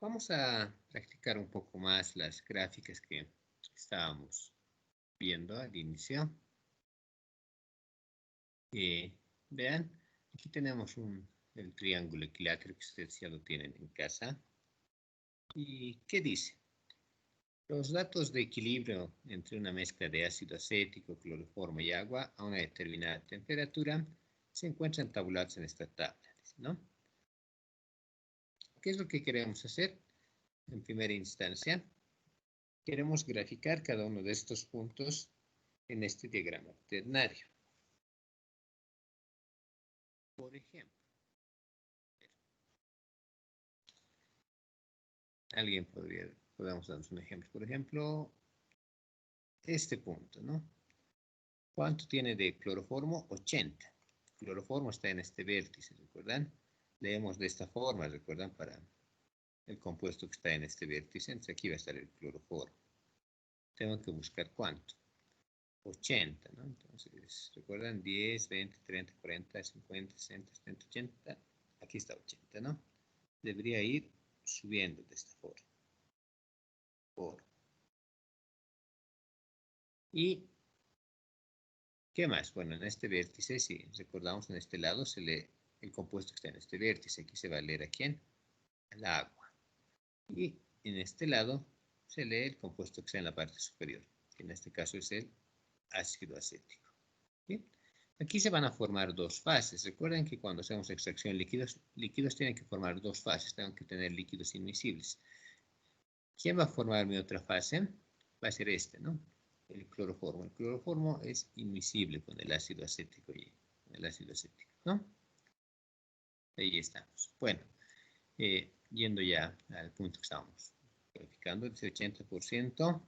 Vamos a practicar un poco más las gráficas que estábamos viendo al inicio. Vean, aquí tenemos el triángulo equilátero que ustedes ya lo tienen en casa. ¿Y qué dice? Los datos de equilibrio entre una mezcla de ácido acético, cloroformo y agua a una determinada temperatura se encuentran tabulados en esta tabla, ¿no? ¿Qué es lo que queremos hacer? En primera instancia, queremos graficar cada uno de estos puntos en este diagrama ternario. Por ejemplo, podemos darnos un ejemplo. Por ejemplo, este punto, ¿no? ¿Cuánto tiene de cloroformo? 80. El cloroformo está en este vértice, ¿recuerdan? Leemos de esta forma, ¿recuerdan? Para el compuesto que está en este vértice, entonces aquí va a estar el cloroformo. Tengo que buscar cuánto. 80, ¿no? Entonces, ¿recuerdan? 10, 20, 30, 40, 50, 60, 70, 80. Aquí está 80, ¿no? Debería ir subiendo de esta forma. ¿Y qué más? Bueno, en este vértice, si recordamos, en este lado se lee el compuesto que está en este vértice. Aquí se va a leer a quién? Al agua. Y en este lado se lee el compuesto que está en la parte superior, que en este caso es el ácido acético. ¿Bien? Aquí se van a formar dos fases. Recuerden que cuando hacemos extracción de líquidos tienen que formar dos fases. Tengo que tener líquidos inmiscibles. ¿Quién va a formar mi otra fase? Va a ser este, ¿no? El cloroformo. El cloroformo es inmiscible con el ácido acético ¿no? Ahí estamos. Bueno, yendo ya al punto que estábamos verificando, ese 80%.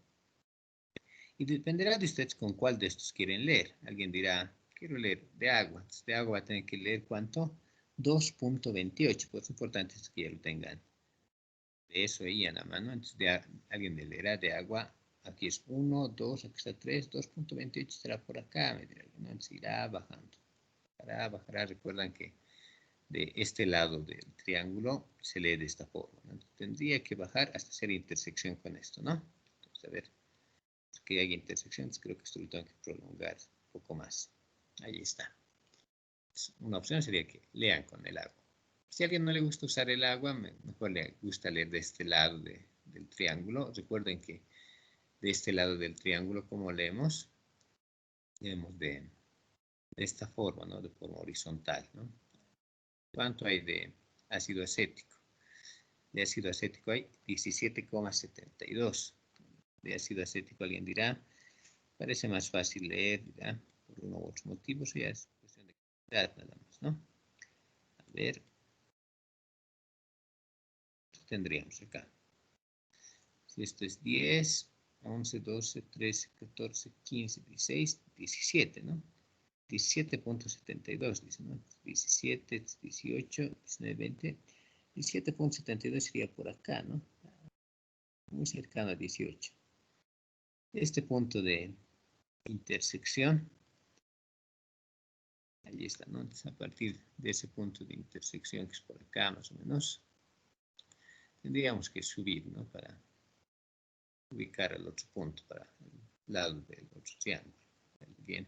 Y dependerá de ustedes con cuál de estos quieren leer. Alguien dirá, quiero leer de agua. Entonces, de agua va a tener que leer ¿cuánto? 2.28. Pues es importante que ya lo tengan. De eso ahí a la mano. Entonces, alguien leerá de agua. Aquí es 1, 2, aquí está 3, 2.28 estará por acá. Me dirá, ¿no? Entonces irá bajando. Bajará. Recuerdan que de este lado del triángulo se lee de esta forma, ¿no? Tendría que bajar hasta hacer intersección con esto, ¿no? Entonces, a ver. Que hay intersecciones, creo que esto lo tengo que prolongar un poco más. Ahí está. Una opción sería que lean con el agua. Si a alguien no le gusta usar el agua, mejor le gusta leer de este lado del triángulo. Recuerden que de este lado del triángulo, como leemos, leemos de esta forma, ¿no? De forma horizontal, ¿no? ¿Cuánto hay de ácido acético? De ácido acético hay 17,72. De ácido acético alguien dirá, parece más fácil leer, ¿verdad? Por uno u otro motivo, eso ya es cuestión de cantidad nada más, ¿no? A ver, ¿qué tendríamos acá? Si esto es 10, 11, 12, 13, 14, 15, 16, 17, ¿no? 17.72, dice, ¿no? 17, 18, 19, 20. 17.72 sería por acá, ¿no? Muy cercano a 18. Este punto de intersección, ahí está, ¿no? Entonces, a partir de ese punto de intersección que es por acá, más o menos, tendríamos que subir, ¿no? Para ubicar el otro punto, para el lado del otro triángulo. Bien,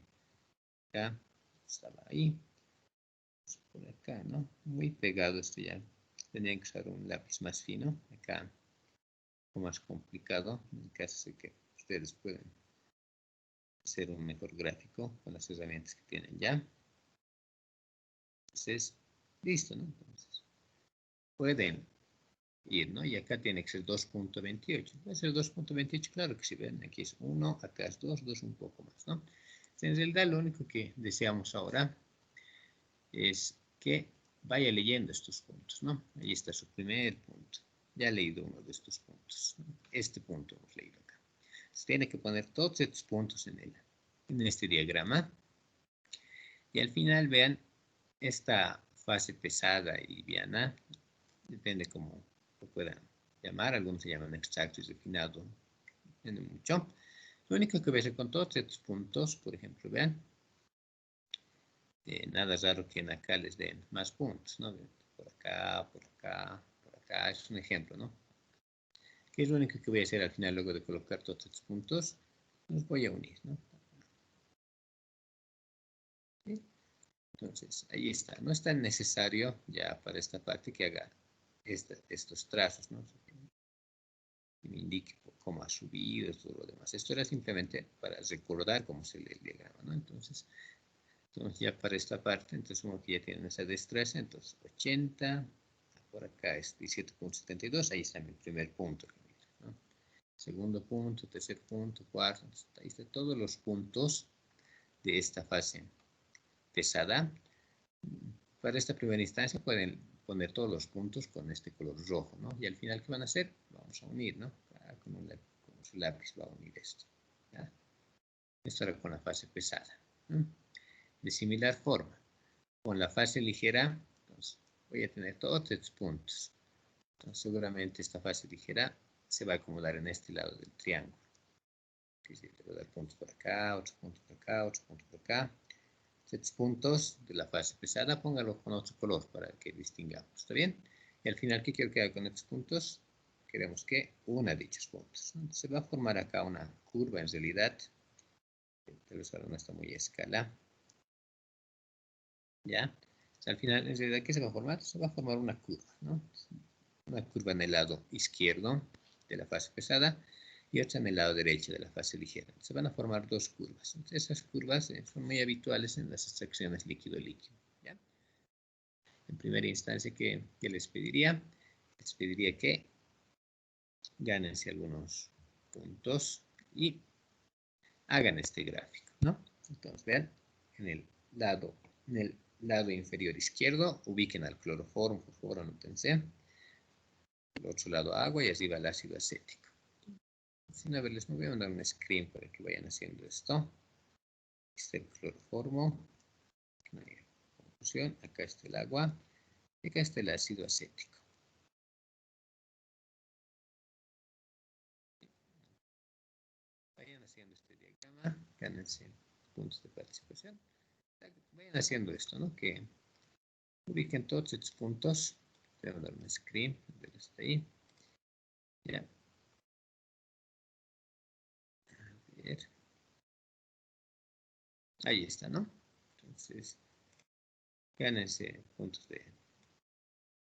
acá, estaba ahí, por acá, ¿no? Muy pegado esto ya. Tendrían que usar un lápiz más fino, acá, un poco más complicado, en el caso de que ustedes pueden hacer un mejor gráfico con las herramientas que tienen ya. Entonces, listo, ¿no? Entonces, pueden ir, ¿no? Y acá tiene que ser 2.28. Puede ser 2.28, claro que si ven, aquí es 1, acá es 2, 2 un poco más, ¿no? En realidad lo único que deseamos ahora es que vaya leyendo estos puntos, ¿no? Ahí está su primer punto. Ya he leído uno de estos puntos, ¿no? Este punto hemos leído acá. Se tiene que poner todos estos puntos en este diagrama. Y al final, vean, esta fase pesada y liviana, depende cómo lo puedan llamar, algunos se llaman extracto y refinado, depende mucho. Lo único que voy a hacer con todos estos puntos, por ejemplo, vean, nada raro que en acá les den más puntos, ¿no? Por acá, por acá, por acá, es un ejemplo, ¿no? ¿Qué es lo único que voy a hacer al final luego de colocar todos estos puntos? Los voy a unir, ¿no? ¿Sí? Entonces, ahí está. No es tan necesario ya para esta parte que haga estos trazos, ¿no? Que me indique cómo ha subido, todo lo demás. Esto era simplemente para recordar cómo se lee el diagrama, ¿no? Entonces ya para esta parte, entonces como que ya tienen esa destreza, entonces 80, por acá es 17.72, ahí está mi primer punto, ¿no? Segundo punto, tercer punto, cuarto, ahí están todos los puntos de esta fase pesada. Para esta primera instancia pueden poner todos los puntos con este color rojo, ¿no? Y al final, ¿qué van a hacer? Vamos a unir, ¿no? Con su lápiz va a unir esto, ¿ya? Esto era con la fase pesada, ¿no? De similar forma, con la fase ligera, entonces, voy a tener todos estos puntos. Entonces, seguramente esta fase ligera se va a acumular en este lado del triángulo. Es decir, le voy a dar puntos por acá, otros puntos por acá, otros puntos por acá. Estos puntos de la fase pesada, póngalo con otro color para que distingamos. ¿Está bien? Y al final, ¿qué quiero que haga con estos puntos? Queremos que una de dichos puntos. Entonces, se va a formar acá una curva en realidad. Tal vez ahora no está muy a escala. ¿Ya? Al final, en realidad, ¿qué se va a formar? Se va a formar una curva, ¿no? Una curva en el lado izquierdo de la fase pesada y otra en el lado derecho de la fase ligera. Se van a formar dos curvas. Entonces, esas curvas son muy habituales en las extracciones líquido-líquido. ¿Ya? En primera instancia, ¿qué les pediría? Les pediría que gánense algunos puntos y hagan este gráfico, ¿no? Entonces, vean, en el lado inferior izquierdo, ubiquen al cloroformo, por favor, anótense. El otro lado agua y arriba el ácido acético. Sin haberles, me voy a mandar un screen para que vayan haciendo esto. Aquí está el cloroformo. No hay confusión. Acá está el agua. Y acá está el ácido acético. Vayan haciendo este diagrama. Gánense puntos de participación. Vayan haciendo esto, ¿no? Que ubiquen todos estos puntos. Voy a mandar un screen. Está ahí. Ya. A ver. Ahí está, ¿no? Entonces, gánense puntos de...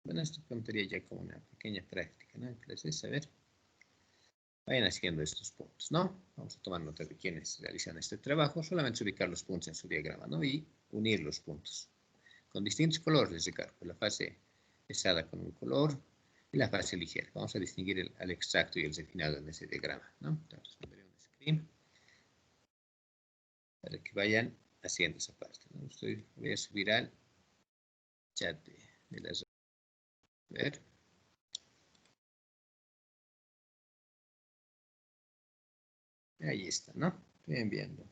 Bueno, esto contaría ya como una pequeña práctica, ¿no? Entonces, a ver, vayan haciendo estos puntos, ¿no? Vamos a tomar nota de quienes realizan este trabajo, solamente ubicar los puntos en su diagrama, ¿no? Y unir los puntos. Con distintos colores les recargo, la fase pesada con un color y la fase ligera. Vamos a distinguir al extracto y el refinado en ese diagrama, ¿no? Entonces, pondré un screen para que vayan haciendo esa parte, ¿no? Voy a subir al chat de las... A ver. Ahí está, ¿no? Estoy enviando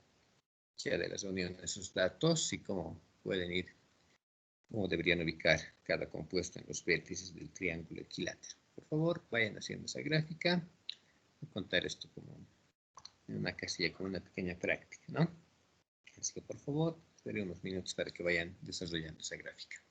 ya de las reuniones esos datos y cómo pueden ir, cómo deberían ubicar cada compuesto en los vértices del triángulo equilátero. Por favor, vayan haciendo esa gráfica. Voy a contar esto como en una casilla, como una pequeña práctica, ¿no? Así que por favor, esperé unos minutos para que vayan desarrollando esa gráfica.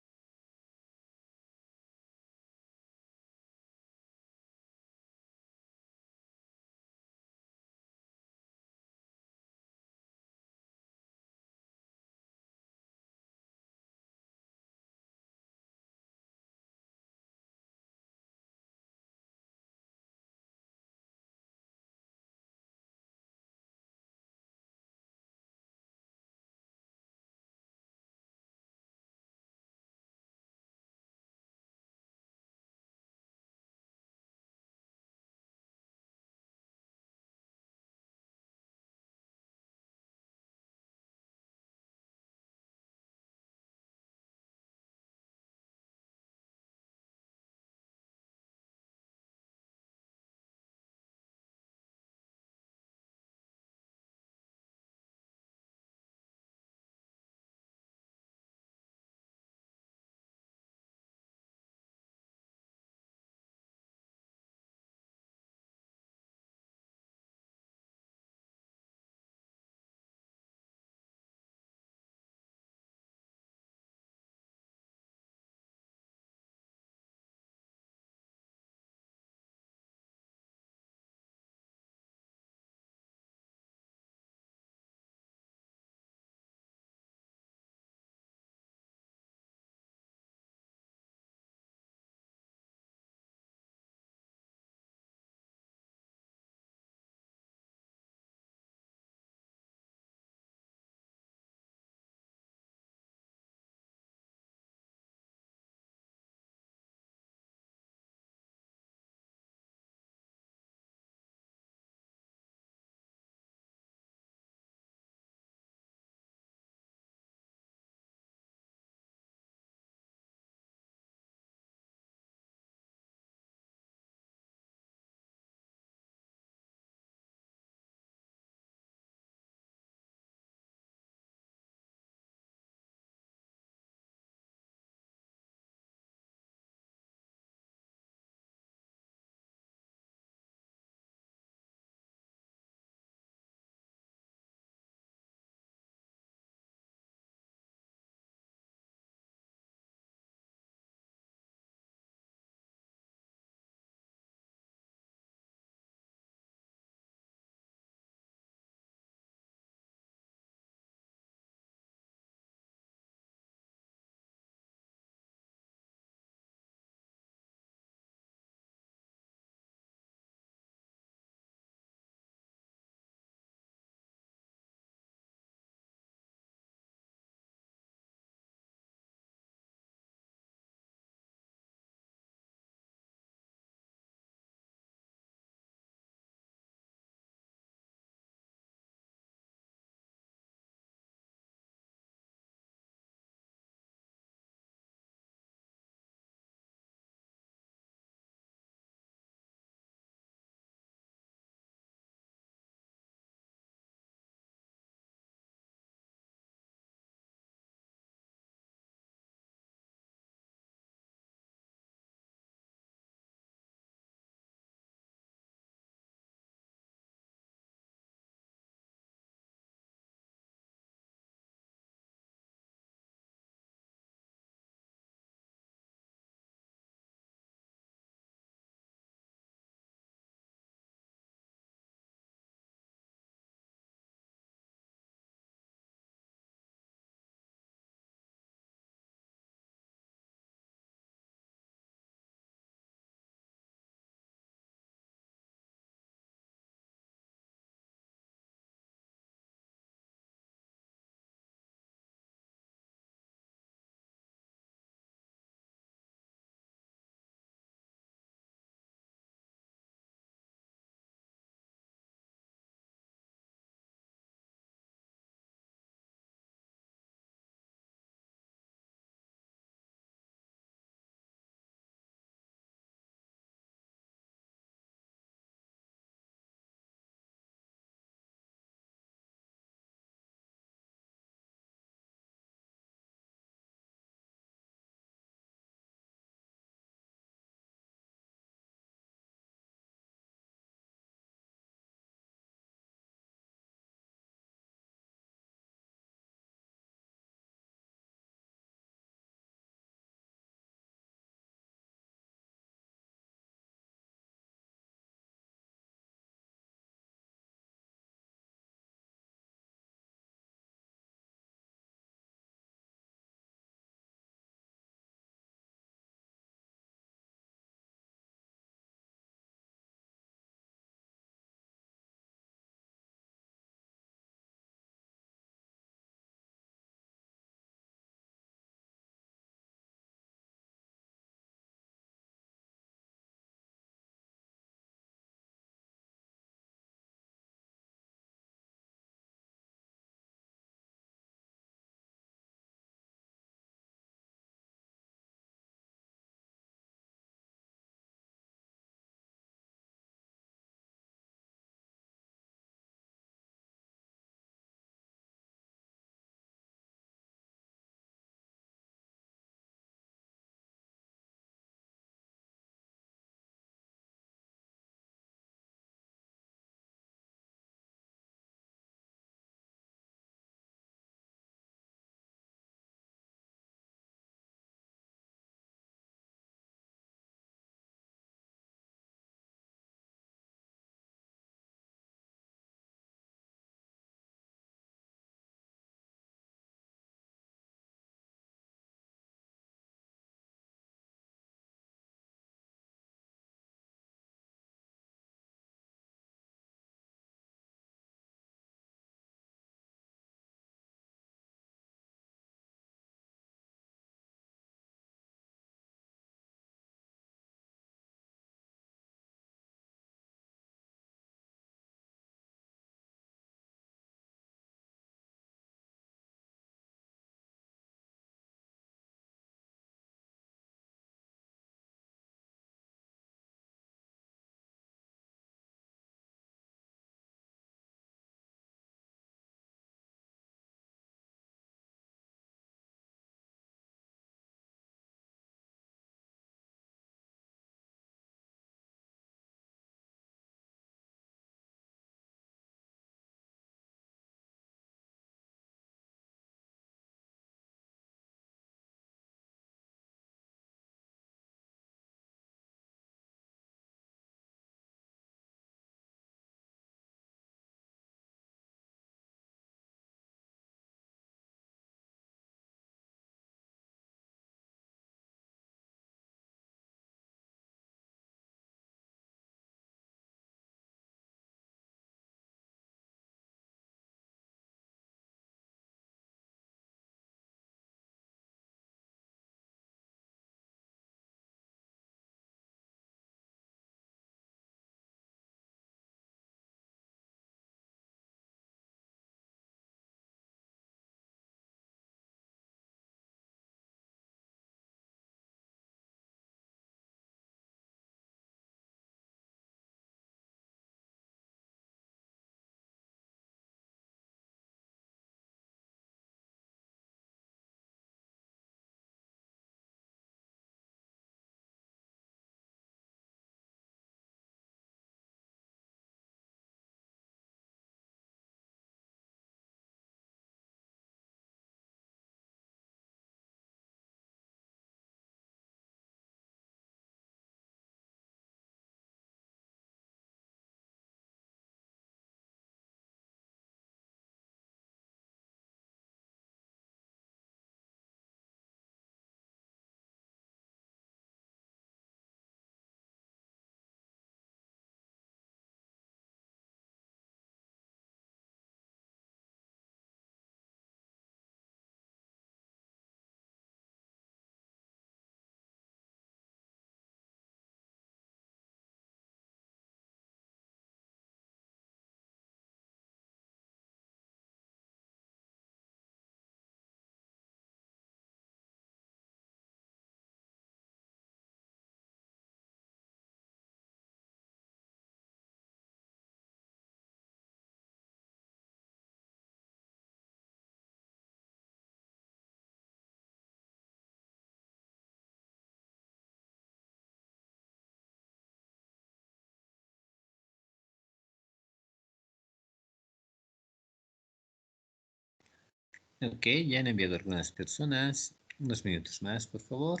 Ok, ya han enviado algunas personas. Unos minutos más, por favor.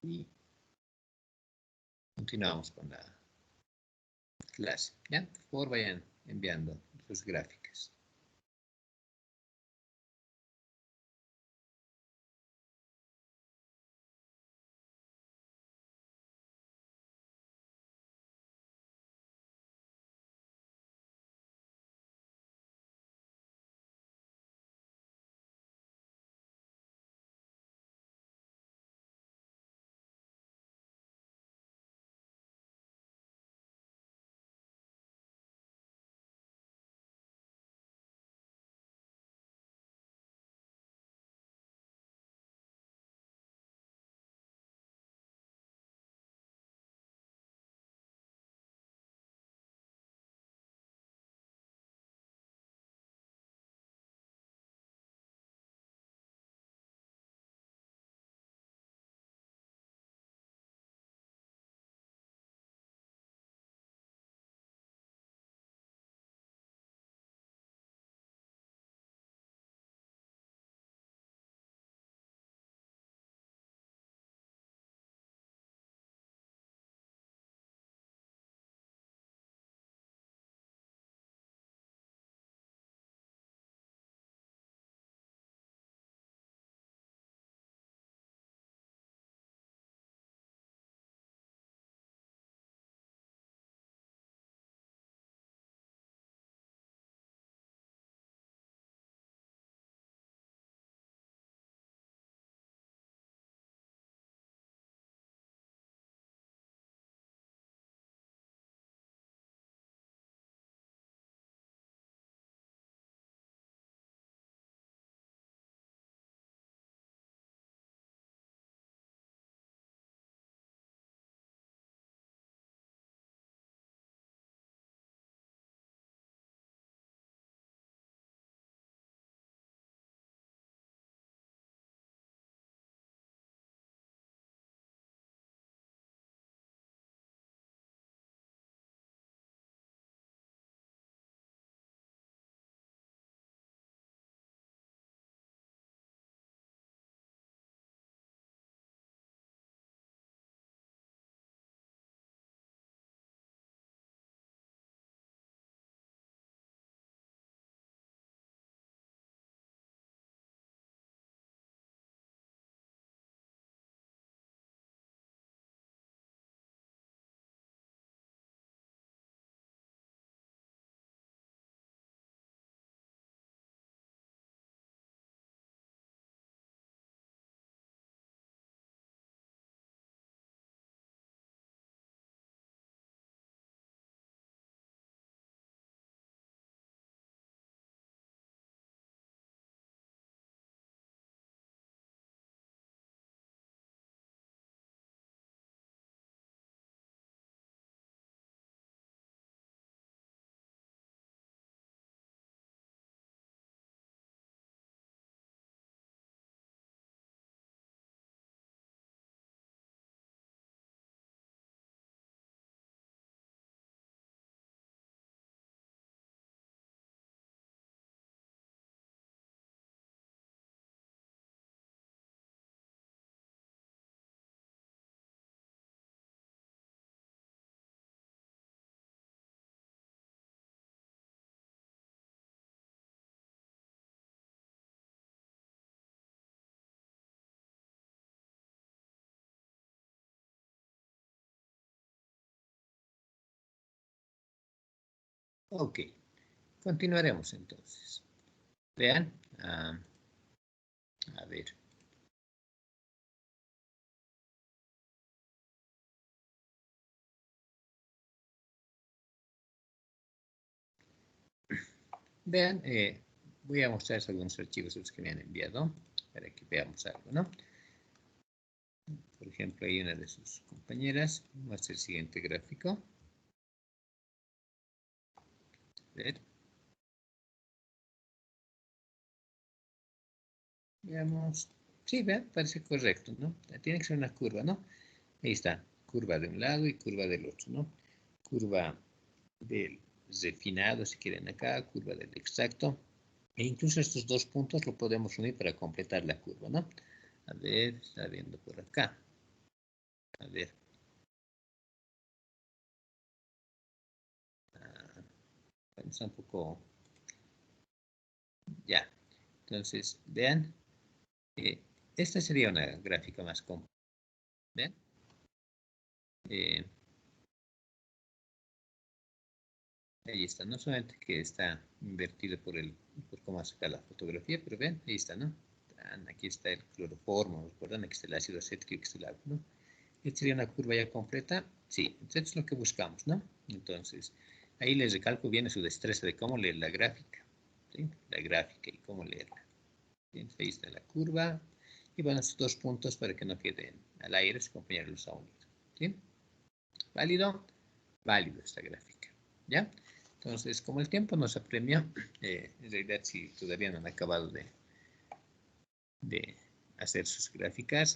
Y continuamos con la clase. ¿Ya? Por favor, vayan enviando sus gráficas. Ok, continuaremos entonces. Vean, a ver. Vean, voy a mostrarles algunos archivos los que me han enviado para que veamos algo, ¿no? Por ejemplo, hay una de sus compañeras. Muestra el siguiente gráfico. A ver. Veamos. Sí, vean, parece correcto, ¿no? Tiene que ser una curva, ¿no? Ahí está, curva de un lado y curva del otro, ¿no? Curva del refinado, si quieren acá, curva del extracto. E incluso estos dos puntos lo podemos unir para completar la curva, ¿no? A ver, está viendo por acá. A ver. Bueno, está un poco... Ya. Entonces, vean. Esta sería una gráfica más compleja. ¿Ven? Ahí está. No solamente que está invertido por cómo sacar la fotografía, pero ven, ahí está, ¿no? Aquí está el cloroformo, ¿recuerdan? Aquí está el ácido acético, aquí está el agua, ¿no? ¿Esta sería una curva ya completa? Sí, entonces es lo que buscamos, ¿no? Entonces, ahí les recalco bien su destreza de cómo leer la gráfica, ¿sí? La gráfica y cómo leerla. Bien, ahí está la curva. Y bueno, estos dos puntos para que no queden al aire, acompañarlos a unir. ¿Sí? ¿Válido? Válido esta gráfica. ¿Ya? Entonces, como el tiempo nos apremia, en realidad si todavía no han acabado de hacer sus gráficas,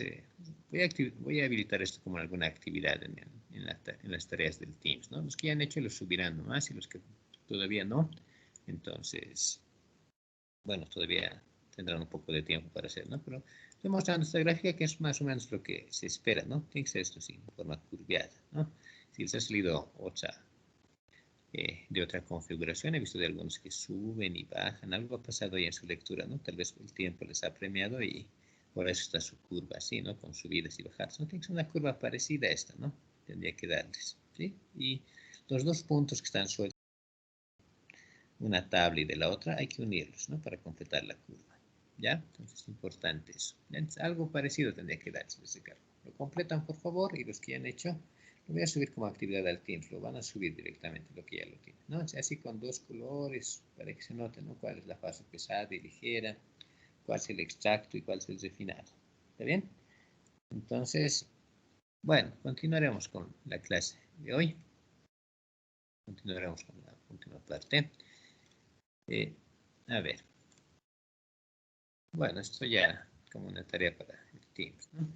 voy a habilitar esto como alguna actividad en las tareas del Teams, ¿no? Los que ya han hecho los subirán nomás y los que todavía no, entonces, bueno, todavía tendrán un poco de tiempo para hacer, ¿no? Pero estoy mostrando esta gráfica que es más o menos lo que se espera, ¿no? Tiene que ser esto así, de forma curviada, ¿no? Si les ha salido de otra configuración, he visto de algunos que suben y bajan, algo ha pasado ahí en su lectura, ¿no? Tal vez el tiempo les ha premiado y por eso está su curva así, ¿no? Con subidas y bajadas. No tiene que ser una curva parecida a esta, ¿no? Tendría que darles, ¿sí? Y los dos puntos que están sueltos, una tabla y de la otra, hay que unirlos, ¿no? Para completar la curva, ¿ya? Entonces es importante eso. Entonces, algo parecido tendría que darse ese cálculo. Lo completan, por favor, y los que ya han hecho, lo voy a subir como actividad al Teams, lo van a subir directamente, lo que ya lo tienen, ¿no? O sea, así con dos colores, para que se note, ¿no? Cuál es la fase pesada y ligera, cuál es el extracto y cuál es el refinado. ¿Está bien? Entonces, bueno, continuaremos con la clase de hoy. Continuaremos con la última parte. A ver. Bueno, esto ya como una tarea para el Teams, ¿no?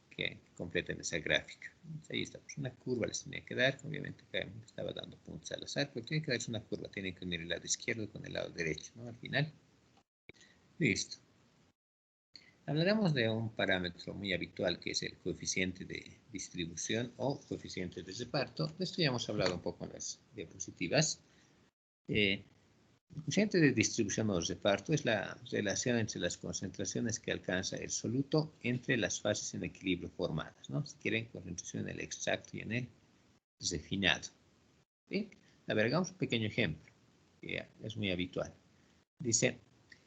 Que completen esa gráfica. Entonces, ahí está, pues una curva les tenía que dar. Obviamente acá me estaba dando puntos al azar, pero tiene que darse una curva. Tienen que unir el lado izquierdo con el lado derecho, ¿no? Al final. Listo. Hablaremos de un parámetro muy habitual que es el coeficiente de distribución o coeficiente de reparto. De esto ya hemos hablado un poco en las diapositivas. El coeficiente de distribución o reparto es la relación entre las concentraciones que alcanza el soluto entre las fases en equilibrio formadas, ¿no? Si quieren, concentración en el extracto y en el refinado. ¿Sí? A ver, hagamos un pequeño ejemplo, que es muy habitual. Dice,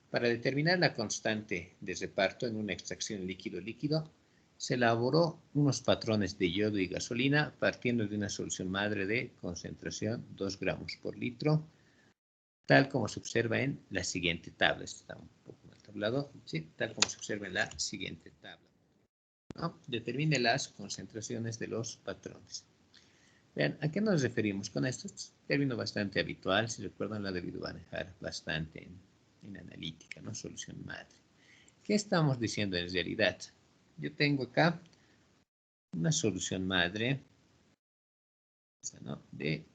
para determinar la constante de reparto en una extracción líquido-líquido, se elaboró unos patrones de yodo y gasolina partiendo de una solución madre de concentración 2 gramos por litro, tal como se observa en la siguiente tabla. Esto está un poco mal tablado, ¿sí? Tal como se observa en la siguiente tabla, ¿no? Determine las concentraciones de los patrones. Vean, ¿a qué nos referimos con esto? Es un término bastante habitual, si recuerdan, la he debido manejar bastante en analítica, ¿no? Solución madre. ¿Qué estamos diciendo en realidad? Yo tengo acá una solución madre, ¿no? De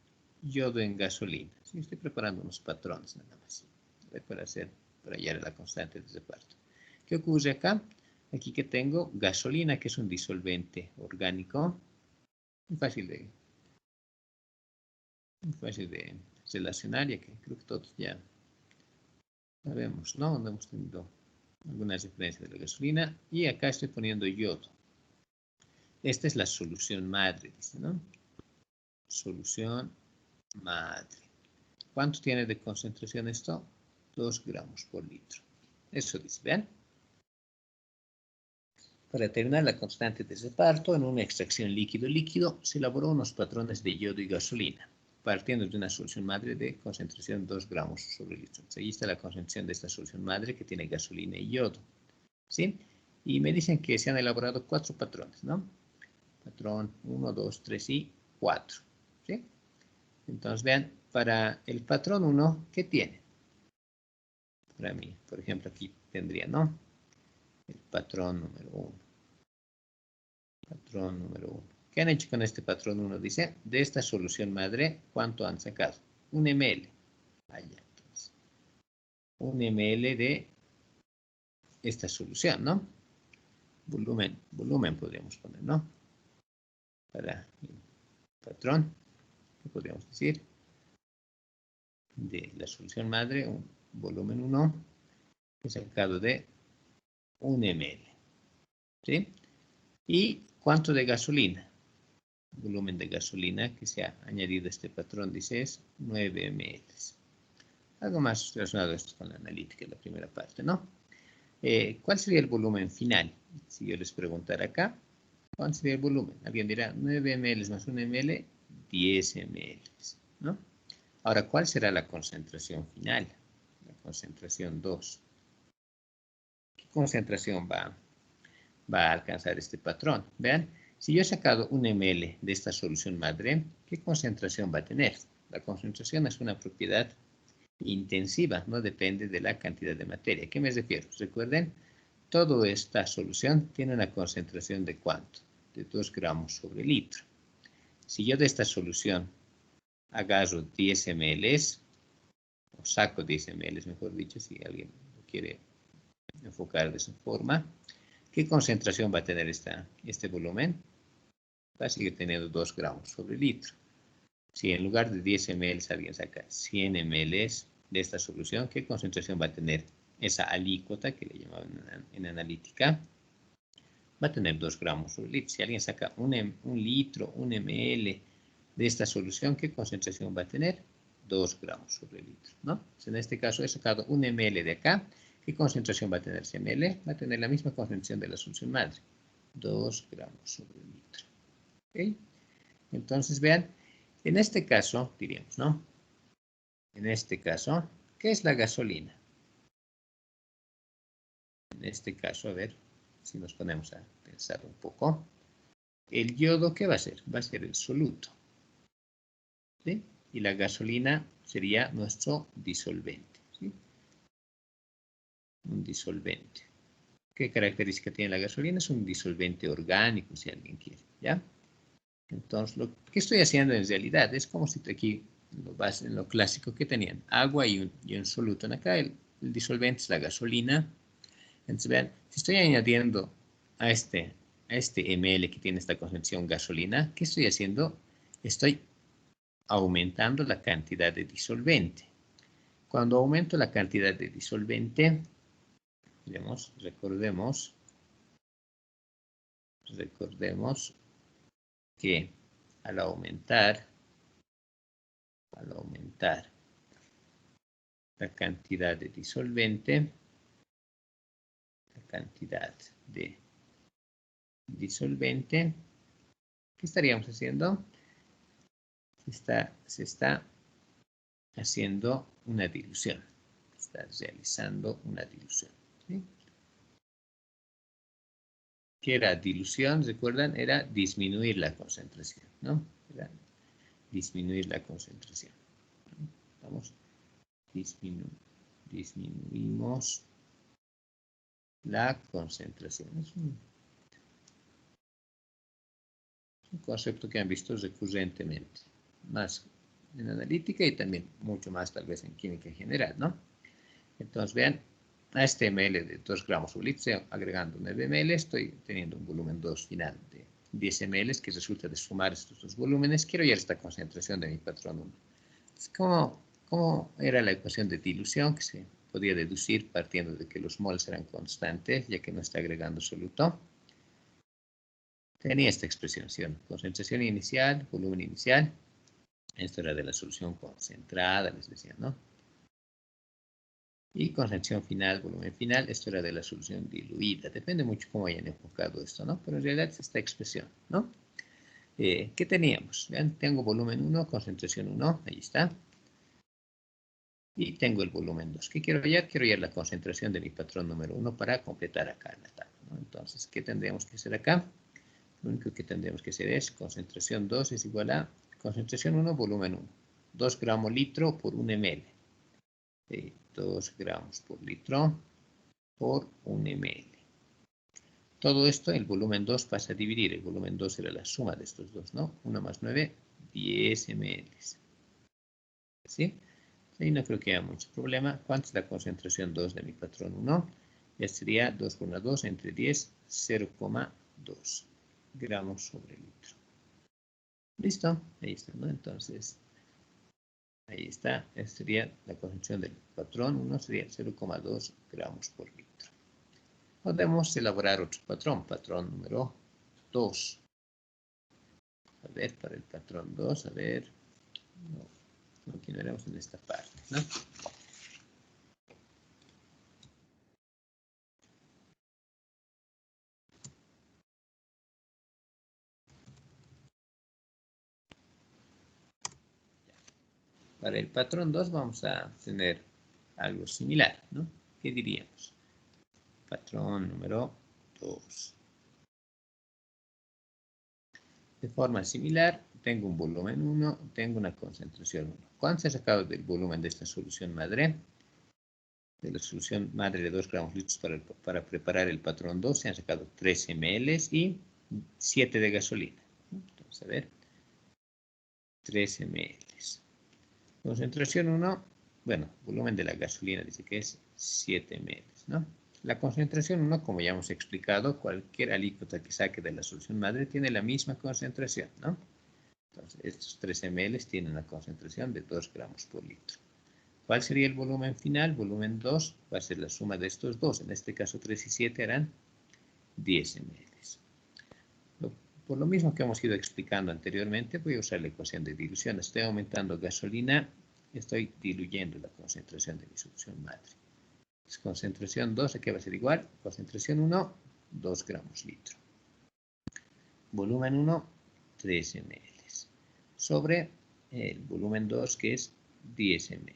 yodo en gasolina. Sí, estoy preparando unos patrones nada más para hallar la constante de reparto. ¿Qué ocurre acá? Aquí que tengo gasolina, que es un disolvente orgánico, muy fácil de relacionar, ya que creo que todos ya sabemos, ¿no? No hemos tenido alguna referencia de la gasolina. Y acá estoy poniendo yodo. Esta es la solución madre, dice, ¿no? Solución madre. ¿Cuánto tiene de concentración esto? 2 gramos por litro. Eso dice, ¿vean? Para determinar la constante de reparto en una extracción líquido-líquido, se elaboró unos patrones de yodo y gasolina, partiendo de una solución madre de concentración 2 gramos sobre litro. Entonces, ahí está la concentración de esta solución madre que tiene gasolina y yodo. ¿Sí? Y me dicen que se han elaborado 4 patrones, ¿no? Patrón 1, 2, 3 y 4. ¿Sí? Entonces, vean, para el patrón 1, ¿qué tiene? Para mí, por ejemplo, aquí tendría, ¿no? El patrón número 1. Patrón número 1. ¿Qué han hecho con este patrón 1? Dice, de esta solución madre, ¿cuánto han sacado? 1 ml. Allá, entonces. 1 ml de esta solución, ¿no? Volumen podríamos poner, ¿no? Para el patrón, ¿qué podríamos decir? De la solución madre, un volumen 1, que es sacado de 1 ml, ¿sí? ¿Y cuánto de gasolina? Volumen de gasolina que se ha añadido a este patrón, dice, es 9 ml. Algo más relacionado a esto con la analítica, la primera parte, ¿no? ¿Cuál sería el volumen final? Si yo les preguntara acá, ¿cuál sería el volumen? Alguien dirá 9 ml más 1 ml, 10 ml, ¿no? Ahora, ¿cuál será la concentración final? La concentración 2. ¿Qué concentración va a alcanzar este patrón? Vean, si yo he sacado 1 ml de esta solución madre, ¿qué concentración va a tener? La concentración es una propiedad intensiva, no depende de la cantidad de materia. ¿A qué me refiero? Recuerden, toda esta solución tiene una concentración de ¿cuánto? De 2 gramos sobre litro. Si yo de esta solución agarro 10 ml, o saco 10 ml, mejor dicho, si alguien lo quiere enfocar de esa forma, ¿qué concentración va a tener este volumen? Va a seguir teniendo 2 gramos sobre litro. Si en lugar de 10 ml alguien saca 100 ml de esta solución, ¿qué concentración va a tener esa alícuota que le llamaban en analítica? Va a tener 2 gramos sobre litro. Si alguien saca un litro, 1 ml de esta solución, ¿qué concentración va a tener? 2 gramos sobre litro, ¿no? En este caso he sacado 1 ml de acá. ¿Qué concentración va a tener ese ml? Va a tener la misma concentración de la solución madre. 2 gramos sobre litro. ¿Ok? Entonces, vean, en este caso, diríamos, ¿no? En este caso, ¿qué es la gasolina? En este caso, a ver, si nos ponemos a pensar un poco. El yodo, ¿qué va a ser? Va a ser el soluto, ¿sí? Y la gasolina sería nuestro disolvente, ¿sí? Un disolvente. ¿Qué característica tiene la gasolina? Es un disolvente orgánico, si alguien quiere, ¿ya? Entonces, lo que estoy haciendo en realidad es como si aquí, en lo clásico que tenían, agua y un soluto. En acá el disolvente es la gasolina. Entonces, vean, si estoy añadiendo a este ml que tiene esta concentración gasolina, ¿qué estoy haciendo? Estoy aumentando la cantidad de disolvente. Cuando aumento la cantidad de disolvente, recordemos que al aumentar la cantidad de disolvente, ¿qué estaríamos haciendo? Se está haciendo una dilución. Está realizando una dilución, ¿sí? ¿Qué era dilución? ¿Recuerdan? Era disminuir la concentración, ¿no? Era disminuir la concentración. Vamos, disminuimos la concentración. Es un concepto que han visto recurrentemente, más en analítica y también mucho más tal vez en química en general, ¿no? Entonces, vean, a este ml de 2 gramos por litro, agregando 9 ml, estoy teniendo un volumen 2 final de 10 ml, que resulta de sumar estos dos volúmenes. Quiero hallar esta concentración de mi patrón 1. ¿Cómo era la ecuación de dilución que se podía deducir partiendo de que los moles eran constantes, ya que no está agregando soluto? Tenía esta expresión, ¿sí? Concentración inicial, volumen inicial. Esto era de la solución concentrada, les decía, ¿no? Y concentración final, volumen final, esto era de la solución diluida. Depende mucho cómo hayan enfocado esto, ¿no? Pero en realidad es esta expresión, ¿no? ¿Qué teníamos? Vean, tengo volumen 1, concentración 1, ahí está. Y tengo el volumen 2. ¿Qué quiero hallar? Quiero hallar la concentración de mi patrón número 1 para completar acá la tabla, ¿no? Entonces, ¿qué tendríamos que hacer acá? Lo único que tendríamos que hacer es concentración 2 es igual a concentración 1, volumen 1. 2 gramos litro por 1 ml. 2 gramos por litro por 1 ml. Todo esto, el volumen 2 pasa a dividir. El volumen 2 era la suma de estos dos, ¿no? 1 más 9, 10 ml. ¿Sí? Ahí no creo que haya mucho problema. ¿Cuánto es la concentración 2 de mi patrón 1? Ya sería 2 por 1, 2 entre 10, 0,2 gramos sobre litro. ¿Listo? Ahí está, ¿no? Entonces, ahí está. Esta sería la concentración del patrón 1, sería 0,2 gramos por litro. Podemos elaborar otro patrón número 2. A ver, para el patrón 2, a ver. No, continuaremos en esta parte, ¿no? Para el patrón 2 vamos a tener algo similar, ¿no? ¿Qué diríamos? Patrón número 2. De forma similar, tengo un volumen 1, tengo una concentración 1. ¿Cuánto se ha sacado del volumen de esta solución madre? De la solución madre de 2 gramos litros para preparar el patrón 2 se han sacado 3 ml y 7 de gasolina. Entonces, a ver, 3 ml. Concentración 1, bueno, volumen de la gasolina dice que es 7 ml, ¿no? La concentración 1, como ya hemos explicado, cualquier alícuota que saque de la solución madre tiene la misma concentración, ¿no? Entonces, estos 3 ml tienen una concentración de 2 gramos por litro. ¿Cuál sería el volumen final? Volumen 2 va a ser la suma de estos dos. En este caso 3 y 7 harán 10 ml. Por lo mismo que hemos ido explicando anteriormente, voy a usar la ecuación de dilución. Estoy aumentando gasolina, estoy diluyendo la concentración de mi solución madre. Concentración 2, aquí va a ser igual. Concentración 1, 2 gramos litro. Volumen 1, 3 ml. Sobre el volumen 2, que es 10 ml.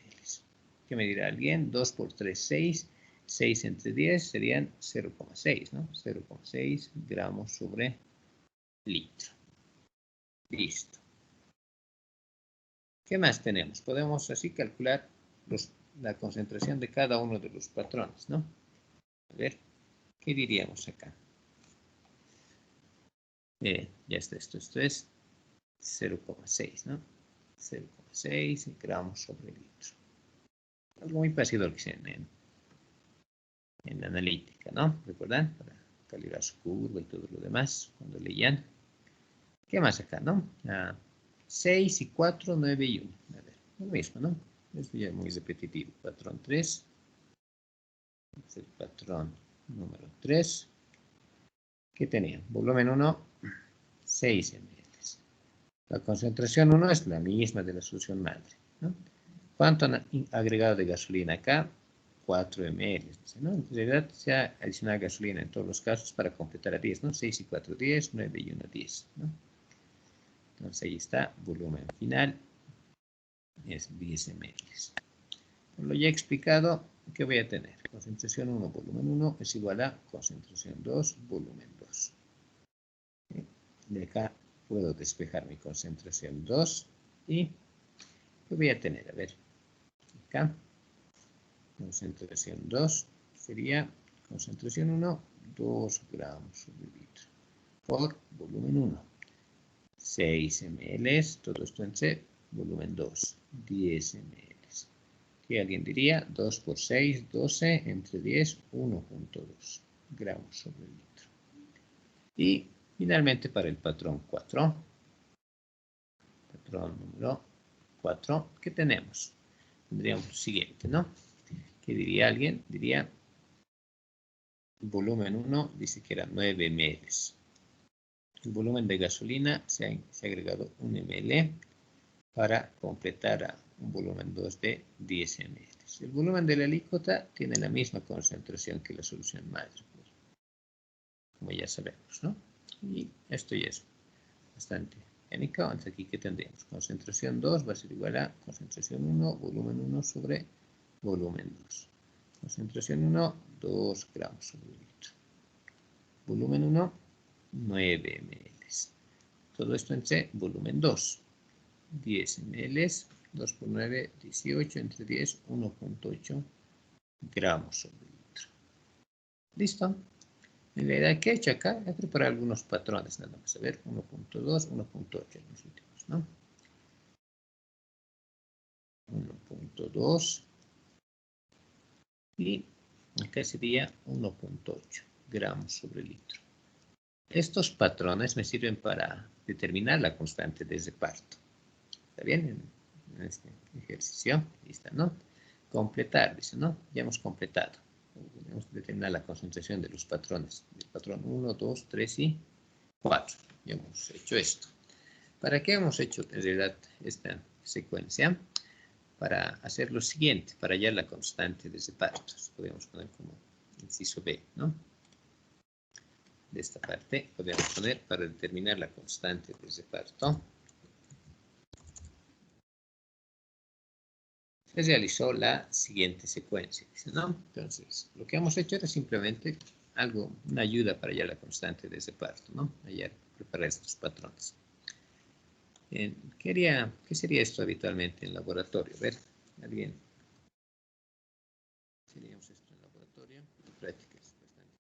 ¿Qué me dirá alguien? 2 por 3, 6. 6 entre 10 serían 0,6, ¿no? 0,6 gramos sobre litro. Listo. ¿Qué más tenemos? Podemos así calcular la concentración de cada uno de los patrones, ¿no? A ver, ¿qué diríamos acá? Ya está, esto es 0,6, ¿no? 0,6 gramos sobre litro. Algo muy parecido a lo que se en analítica, ¿no? ¿Recuerdan? Para calibrar su curva y todo lo demás, cuando leían. ¿Qué más acá, no? 6 y 4, 9 y 1. A ver, lo mismo, ¿no? Esto ya es muy repetitivo. Patrón 3. Es el patrón número 3. ¿Qué tenía? Volumen 1, 6 ml. La concentración 1 es la misma de la solución madre, ¿no? ¿Cuánto han agregado de gasolina acá? 4 ml, ¿no? En realidad se ha adicionado gasolina en todos los casos para completar a 10, ¿no? 6 y 4, 10, 9 y 1, 10, ¿no? Entonces ahí está, volumen final es 10 ml. Por lo ya explicado, ¿qué voy a tener? Concentración 1, volumen 1 es igual a concentración 2, volumen 2. De acá puedo despejar mi concentración 2 y ¿qué voy a tener? A ver, acá, concentración 2 sería concentración 1, 2 gramos sobre litro por volumen 1. 6 ml, todo esto en C, volumen 2, 10 ml. ¿Qué alguien diría? 2 por 6, 12, entre 10, 1.2 gramos sobre litro. Y finalmente para el patrón 4, patrón número 4, ¿qué tenemos? Tendríamos lo siguiente, ¿no? ¿Qué diría alguien? Diría, volumen 1 dice que era 9 ml. El volumen de gasolina se ha agregado 1 ml para completar a un volumen 2 de 10 ml. El volumen de la alícuota tiene la misma concentración que la solución madre, como ya sabemos, ¿no? Y esto ya es bastante técnico. Entonces aquí, ¿qué tendríamos? Concentración 2 va a ser igual a concentración 1, volumen 1 sobre volumen 2. Concentración 1, 2 gramos sobre litro. Volumen 1, 9 ml. Todo esto en C, volumen 2. 10 ml, 2 por 9, 18, entre 10, 1.8 gramos sobre litro. ¿Listo? En realidad, ¿qué he hecho acá? He preparado algunos patrones, nada más. A ver, 1.2, 1.8 en los últimos, ¿no? 0.2 y acá sería 1.8 gramos sobre litro. Estos patrones me sirven para determinar la constante de reparto. ¿Está bien? En este ejercicio, listo, ¿no? Completar, dice, ¿no? Ya hemos completado. Debemos determinar la concentración de los patrones. El patrón 1, 2, 3 y 4. Ya hemos hecho esto. ¿Para qué hemos hecho en realidad esta secuencia? Para hacer lo siguiente, para hallar la constante de reparto. Podemos poner como inciso B, ¿no? De esta parte podemos poner para determinar la constante de reparto. Se realizó la siguiente secuencia, ¿no? Entonces, lo que hemos hecho era simplemente algo, una ayuda para hallar la constante de reparto, ¿no? Preparar estos patrones. ¿Qué sería esto habitualmente en laboratorio? A ver, ¿alguien? ¿Seríamos esto en laboratorio? En práctica es bastante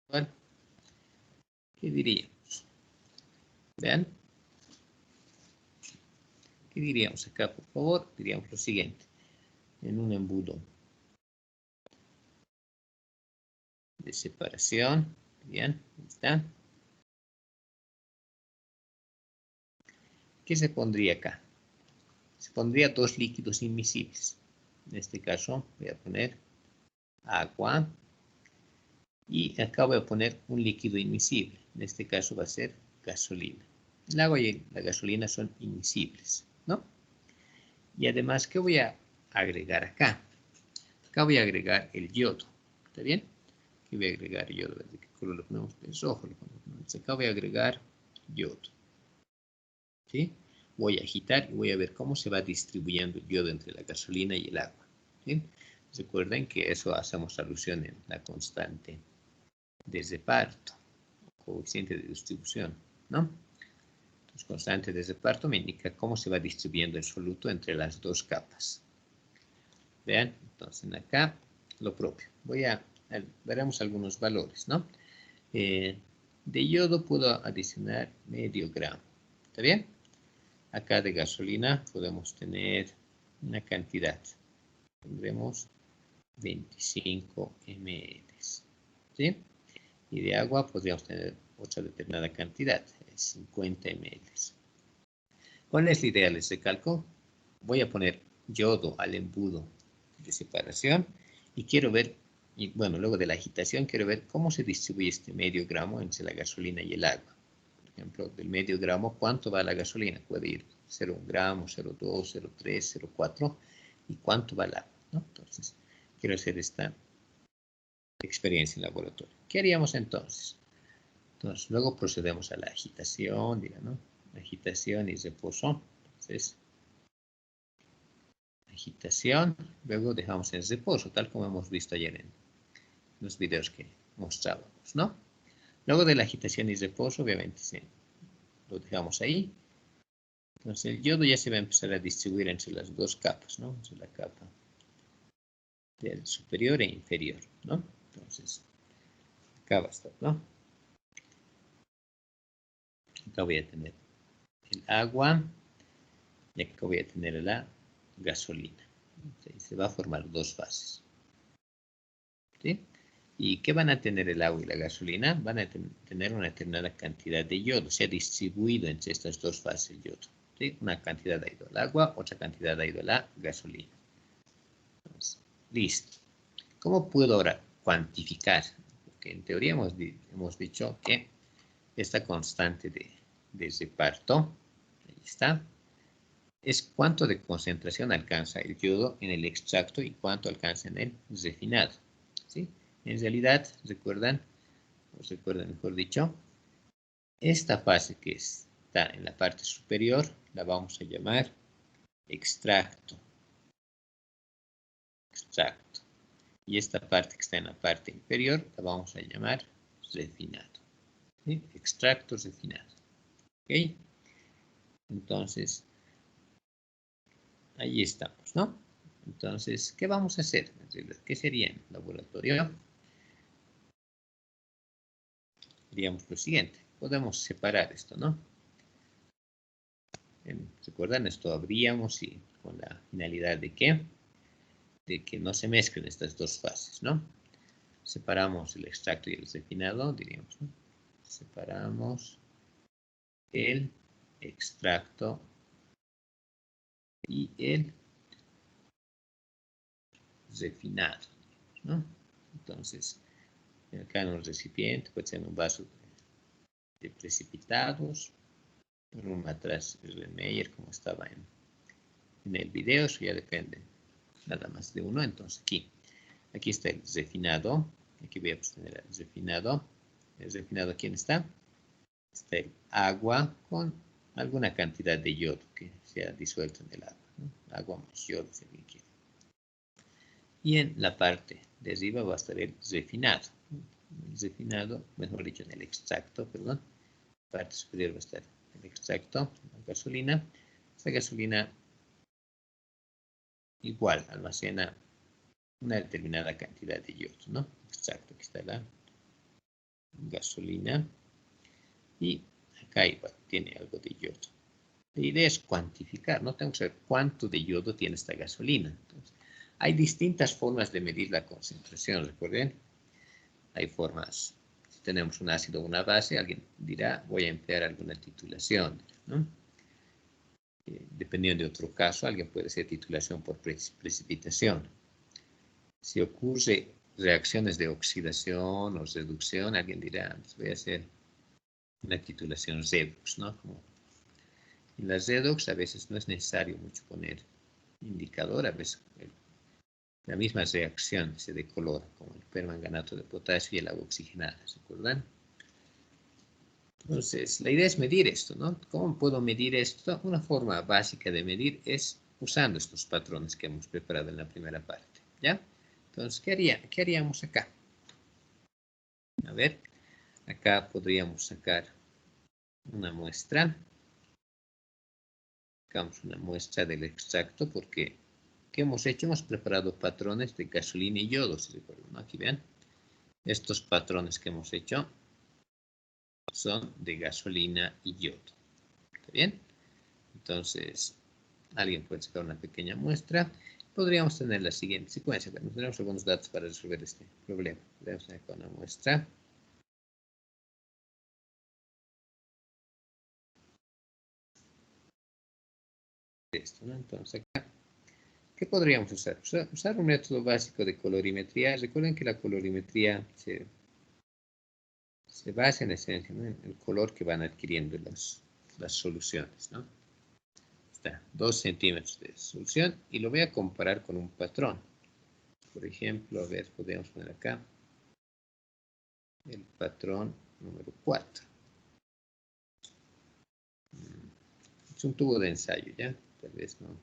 igual. ¿Qué diríamos? Vean. ¿Qué diríamos acá, por favor? Diríamos lo siguiente. En un embudo de separación, bien, ahí está. ¿Qué se pondría acá? Se pondría dos líquidos inmiscibles. En este caso voy a poner agua y acá voy a poner un líquido inmiscible. En este caso va a ser gasolina. El agua y la gasolina son inmiscibles, ¿no? Y además, ¿qué voy a agregar acá? Acá voy a agregar el yodo. ¿Está bien? Aquí voy a agregar yodo. ¿De qué color lo ponemos? Es rojo. Acá voy a agregar yodo. ¿Sí? Voy a agitar y voy a ver cómo se va distribuyendo el yodo entre la gasolina y el agua. ¿Sí? Recuerden que eso hacemos alusión en la constante de reparto, coeficiente de distribución, ¿no? Entonces, constante de reparto me indica cómo se va distribuyendo el soluto entre las dos capas. Vean, entonces acá lo propio. Veremos algunos valores, ¿no? De yodo puedo adicionar medio gramo. ¿Está bien? Acá de gasolina podemos tener una cantidad. Tendremos 25 ml. ¿Sí? Y de agua podríamos tener otra determinada cantidad, 50 ml. ¿Cuál es la idea? Les recalco. Voy a poner yodo al embudo de separación y quiero ver, y bueno, luego de la agitación quiero ver cómo se distribuye este medio gramo entre la gasolina y el agua. Por ejemplo, del medio gramo, ¿cuánto va la gasolina? Puede ir 0,1 gramo, 0,2, 0,3, 0,4 y ¿cuánto va el agua? ¿No? Entonces, quiero hacer esta experiencia en laboratorio. ¿Qué haríamos entonces? Entonces, luego procedemos a la agitación, digamos, ¿no? Agitación y reposo. Entonces, agitación, luego dejamos en reposo, tal como hemos visto ayer en los videos que mostrábamos, ¿no? Luego de la agitación y reposo, obviamente lo dejamos ahí. Entonces el yodo ya se va a empezar a distribuir entre las dos capas, ¿no? Entre la capa del superior e inferior, ¿no? Entonces, acá va a estar, ¿no? Acá voy a tener el agua y acá voy a tener la gasolina. Entonces, se va a formar dos fases. ¿Sí? ¿Y qué van a tener el agua y la gasolina? Van a tener una determinada cantidad de yodo. Se ha distribuido entre estas dos fases el yodo. ¿Sí? Una cantidad ha ido al agua, otra cantidad ha ido a la gasolina. Entonces, listo. ¿Cómo puedo ahora cuantificar? Porque en teoría hemos dicho que esta constante de reparto, ahí está, es cuánto de concentración alcanza el yodo en el extracto y cuánto alcanza en el refinado. ¿Sí? En realidad, recuerdan mejor dicho, esta fase que está en la parte superior la vamos a llamar extracto. Y esta parte que está en la parte inferior la vamos a llamar refinado. ¿Sí? Extracto refinado. ¿Ok? Entonces, ahí estamos, ¿no? Entonces, ¿qué vamos a hacer? ¿Qué sería en laboratorio? Diríamos lo siguiente. Podemos separar esto, ¿no? ¿Recuerdan? Esto abríamos y con la finalidad de ¿qué? de que no se mezclen estas dos fases, ¿no? Separamos el extracto y el refinado, diríamos, ¿no? Separamos el extracto y el refinado, ¿no? Entonces, acá en un recipiente puede ser un vaso de precipitados, un atrás Erlenmeyer como estaba en el video, eso ya depende nada más de uno. Entonces aquí está el refinado, aquí voy a obtener el refinado. El refinado, ¿quién está? Está el agua con alguna cantidad de yodo que se ha disuelto en el agua, ¿no? Agua más yodo, si alguien quiere. Y en la parte de arriba va a estar el refinado. El refinado, mejor dicho, en el extracto, perdón. En la parte superior va a estar el extracto, la gasolina. Esta gasolina igual almacena una determinada cantidad de yodo, ¿no? Extracto, aquí está la gasolina. Y acá igual tiene algo de yodo. La idea es cuantificar, ¿no? Tengo que saber cuánto de yodo tiene esta gasolina. Entonces, hay distintas formas de medir la concentración, recuerden. Hay formas, si tenemos un ácido o una base, alguien dirá, voy a emplear alguna titulación, ¿no? Dependiendo de otro caso, alguien puede hacer titulación por precipitación. Si ocurre reacciones de oxidación o reducción, alguien dirá, pues voy a hacer una titulación redox, ¿no? Como en las redox a veces no es necesario mucho poner indicador, a veces la misma reacción se decolora, como el permanganato de potasio y el agua oxigenada, ¿se acuerdan? Entonces, la idea es medir esto, ¿no? ¿Cómo puedo medir esto? Una forma básica de medir es usando estos patrones que hemos preparado en la primera parte, ¿ya? Entonces, ¿qué haríamos acá? A ver, acá podríamos sacar una muestra. Sacamos una muestra del extracto porque, ¿qué hemos hecho? Hemos preparado patrones de gasolina y yodo, si recuerdan, ¿no? Aquí vean, estos patrones que hemos hecho son de gasolina y yodo. ¿Está bien? Entonces, alguien puede sacar una pequeña muestra. Podríamos tener la siguiente secuencia. Bueno, tenemos algunos datos para resolver este problema. Podemos tener una muestra. Esto, ¿no? Entonces, acá, ¿qué podríamos usar? Usar un método básico de colorimetría. Recuerden que la colorimetría se basa en esencia, ¿no? En el color que van adquiriendo las soluciones, ¿no? Está 2 centímetros de solución y lo voy a comparar con un patrón. Por ejemplo, a ver, podemos poner acá el patrón número 4. Es un tubo de ensayo, ¿ya? Tal vez no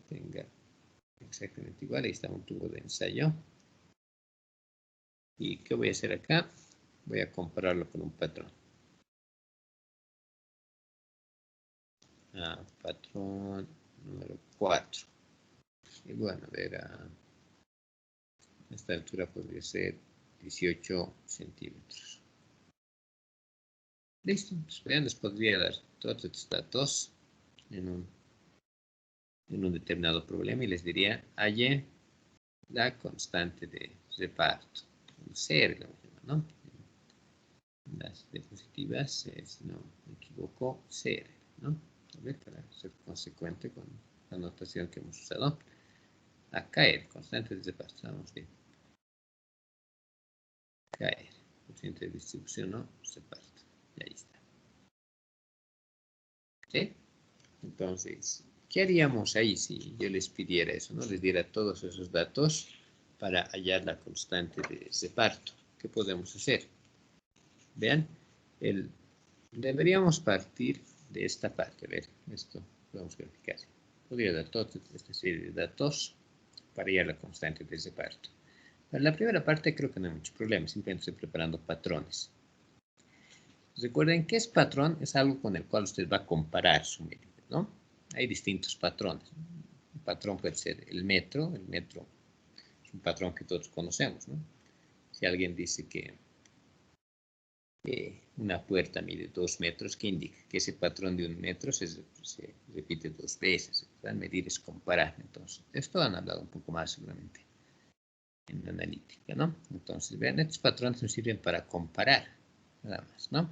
tenga exactamente igual. Ahí está un tubo de ensayo. ¿Y qué voy a hacer acá? Voy a compararlo con un patrón. Patrón número 4. Y bueno, a ver, esta altura podría ser 18 centímetros. Listo, pues vean, les podría dar todos estos datos en un determinado problema y les diría, halle la constante de reparto, CR, ¿no? Las diapositivas, si no me equivoco, CR, ¿no? A ver, para ser consecuente con la notación que hemos usado. Acá el constante de reparto, estamos bien. Caer, coeficiente de distribución o reparto. Y ahí está. ¿Sí? Entonces, ¿qué haríamos ahí si yo les pidiera eso, ¿no? Les diera todos esos datos para hallar la constante de reparto. ¿Qué podemos hacer? Vean, deberíamos partir de esta parte. A ver, esto podemos verificar. Podría dar toda esta serie de datos para hallar la constante de reparto. Para la primera parte creo que no hay mucho problema, simplemente estoy preparando patrones. Recuerden que es patrón, es algo con el cual usted va a comparar su medida, ¿no? Hay distintos patrones. Un patrón puede ser el metro es un patrón que todos conocemos, ¿no? Si alguien dice que una puerta mide 2 metros, que indica que ese patrón de 1 metro se repite 2 veces. Medir es comparar. Entonces, esto han hablado un poco más seguramente en la analítica, ¿no? Entonces, vean, estos patrones nos sirven para comparar, nada más, ¿no?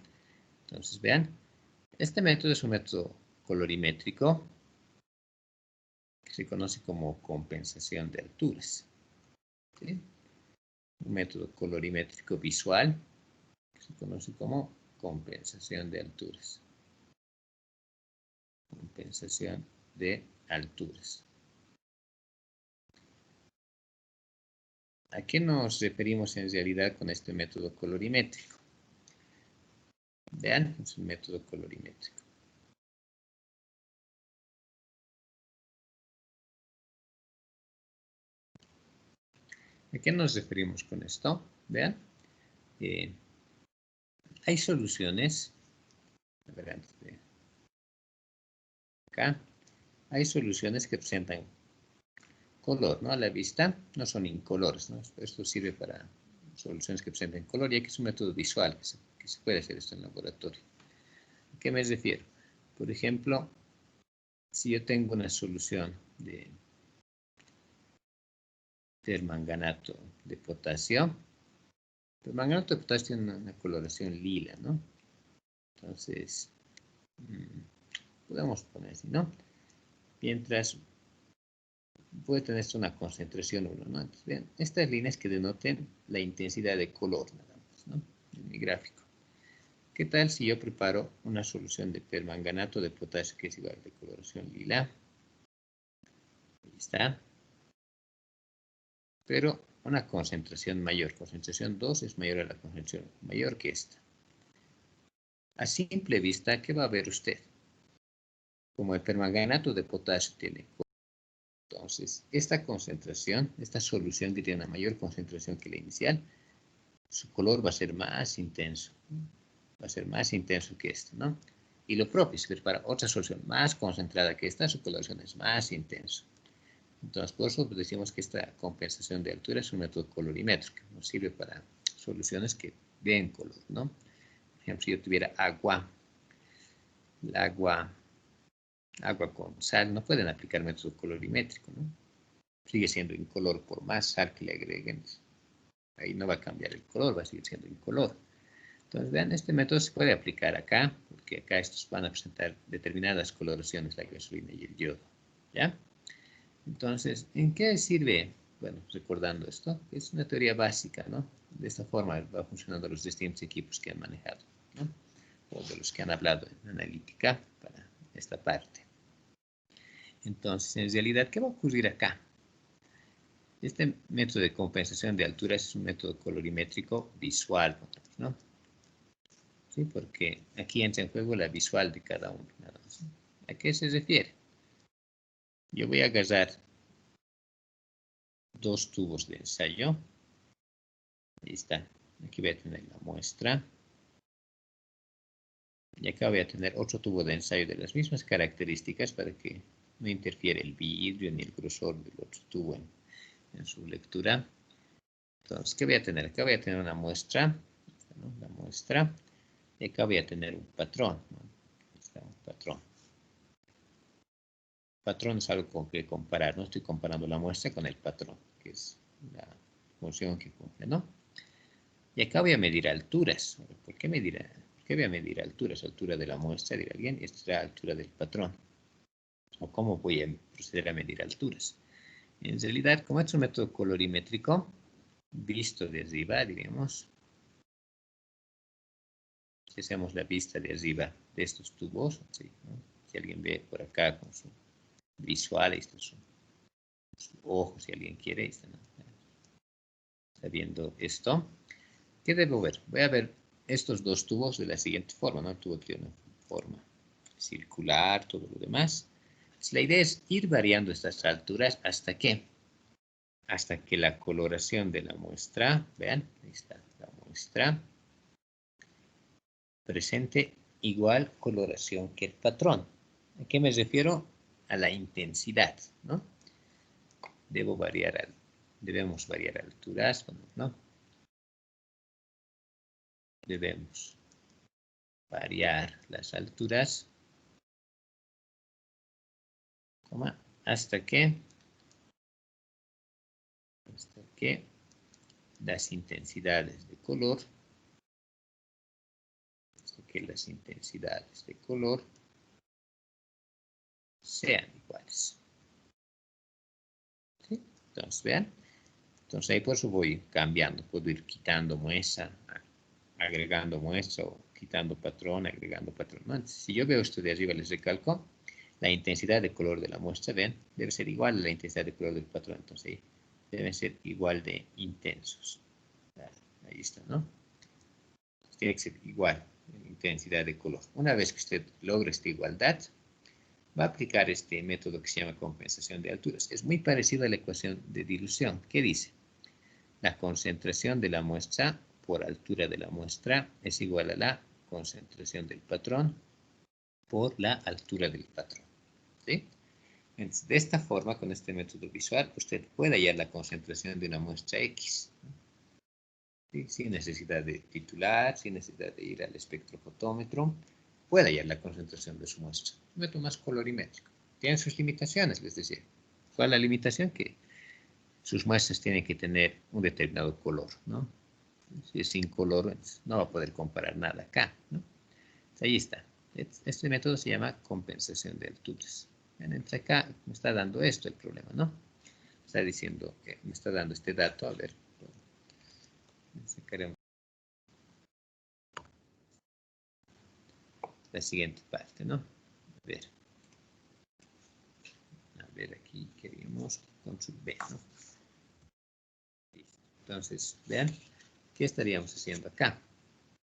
Entonces, vean, este método es un método colorimétrico que se conoce como compensación de alturas, ¿sí? Un método colorimétrico visual que se conoce como compensación de alturas. Compensación de alturas. ¿A qué nos referimos en realidad con este método colorimétrico? Vean, es un método colorimétrico. ¿A qué nos referimos con esto? Vean, hay soluciones, a ver, antes de acá, hay soluciones que presentan color, ¿no? A la vista no son incolores, ¿no? Esto sirve para soluciones que presenten color, ya que es un método visual, que se puede hacer esto en laboratorio. ¿A qué me refiero? Por ejemplo, si yo tengo una solución de permanganato de potasio, permanganato de potasio tiene una coloración lila, ¿no? Entonces, podemos poner así, ¿no? Mientras puede tener esto una concentración 1, ¿no? Entonces, vean, estas líneas que denoten la intensidad de color, nada más, ¿no? En mi gráfico. ¿Qué tal si yo preparo una solución de permanganato de potasio que es igual de coloración lila? Ahí está. Pero una concentración mayor. Concentración 2 es mayor a la concentración mayor que esta. A simple vista, ¿qué va a ver usted? Como el permanganato de potasio tiene. Entonces, esta concentración, esta solución que tiene una mayor concentración que la inicial, su color va a ser más intenso. Va a ser más intenso que esta, ¿no? Y lo propio, si prepara otra solución más concentrada que esta, su coloración es más intenso. Entonces, por eso decimos que esta compensación de altura es un método colorimétrico. Nos sirve para soluciones que den color, ¿no? Por ejemplo, si yo tuviera agua, el agua con sal, no pueden aplicar método colorimétrico, ¿no? Sigue siendo incolor por más sal que le agreguen. Ahí no va a cambiar el color, va a seguir siendo incolor. Entonces, vean, este método se puede aplicar acá, porque acá estos van a presentar determinadas coloraciones, la gasolina y el yodo, ¿ya? Entonces, ¿en qué sirve? Bueno, recordando esto, es una teoría básica, ¿no? De esta forma va funcionando los distintos equipos que han manejado, ¿no? O de los que han hablado en analítica para esta parte. Entonces, en realidad, ¿qué va a ocurrir acá? Este método de compensación de alturas es un método colorimétrico visual, ¿no? ¿Sí? Porque aquí entra en juego la visual de cada uno. ¿A qué se refiere? Yo voy a agarrar 2 tubos de ensayo. Ahí está. Aquí voy a tener la muestra. Y acá voy a tener otro tubo de ensayo de las mismas características para que no interfiera el vidrio ni el grosor del otro tubo en su lectura. Entonces, ¿qué voy a tener? Acá voy a tener una muestra, ¿no? La muestra. Y acá voy a tener un patrón, ¿no? Está un patrón. Patrón es algo con que comparar, ¿no? Estoy comparando la muestra con el patrón, que es la función que cumple, ¿no? Y acá voy a medir alturas. ¿Por qué voy a medir alturas? Altura de la muestra, dirá alguien, y esta es la altura del patrón. ¿O cómo voy a proceder a medir alturas? En realidad, como es un método colorimétrico, visto de arriba, diríamos, si hacemos la vista de arriba de estos tubos, ¿sí? ¿No? Si alguien ve por acá con su visual, ahí está su ojo, si alguien quiere, ahí está, ¿no? Está viendo esto. ¿Qué debo ver? Voy a ver estos 2 tubos de la siguiente forma, ¿no? El tubo tiene una forma circular, todo lo demás. Entonces, la idea es ir variando estas alturas hasta que la coloración de la muestra, vean, ahí está la muestra, presente igual coloración que el patrón. ¿A qué me refiero? A la intensidad, ¿no? Debemos variar alturas, ¿no? Debemos variar las alturas, hasta que las intensidades de color, sean iguales. ¿Sí? Entonces, vean. Entonces ahí por eso voy cambiando, puedo ir quitando muestra, agregando muestra, o quitando patrón, agregando patrón. ¿No? Entonces, si yo veo esto de arriba, les recalco, la intensidad de color de la muestra, ven, debe ser igual a la intensidad de color del patrón. Entonces ahí deben ser igual de intensos. Ahí está, ¿no? Tiene que ser igual la intensidad de color. Una vez que usted logre esta igualdad, va a aplicar este método que se llama compensación de alturas. Es muy parecido a la ecuación de dilución. ¿Qué dice? La concentración de la muestra por altura de la muestra es igual a la concentración del patrón por la altura del patrón. ¿Sí? Entonces, de esta forma, con este método visual, usted puede hallar la concentración de una muestra X. ¿Sí? Sin necesidad de titular, sin necesidad de ir al espectrofotómetro, puede hallar la concentración de su muestra. Un método más colorimétrico. Tiene sus limitaciones, les decía. ¿Cuál es la limitación? Que sus muestras tienen que tener un determinado color, ¿no? Si es sin color, no va a poder comparar nada acá, ¿no? Ahí está. Este método se llama compensación de alturas. Entre acá me está dando esto el problema, ¿no? Está diciendo que me está dando este dato. A ver, sacaremos la siguiente parte, ¿no? A ver, aquí queríamos control B, ¿no? Entonces, vean, ¿qué estaríamos haciendo acá?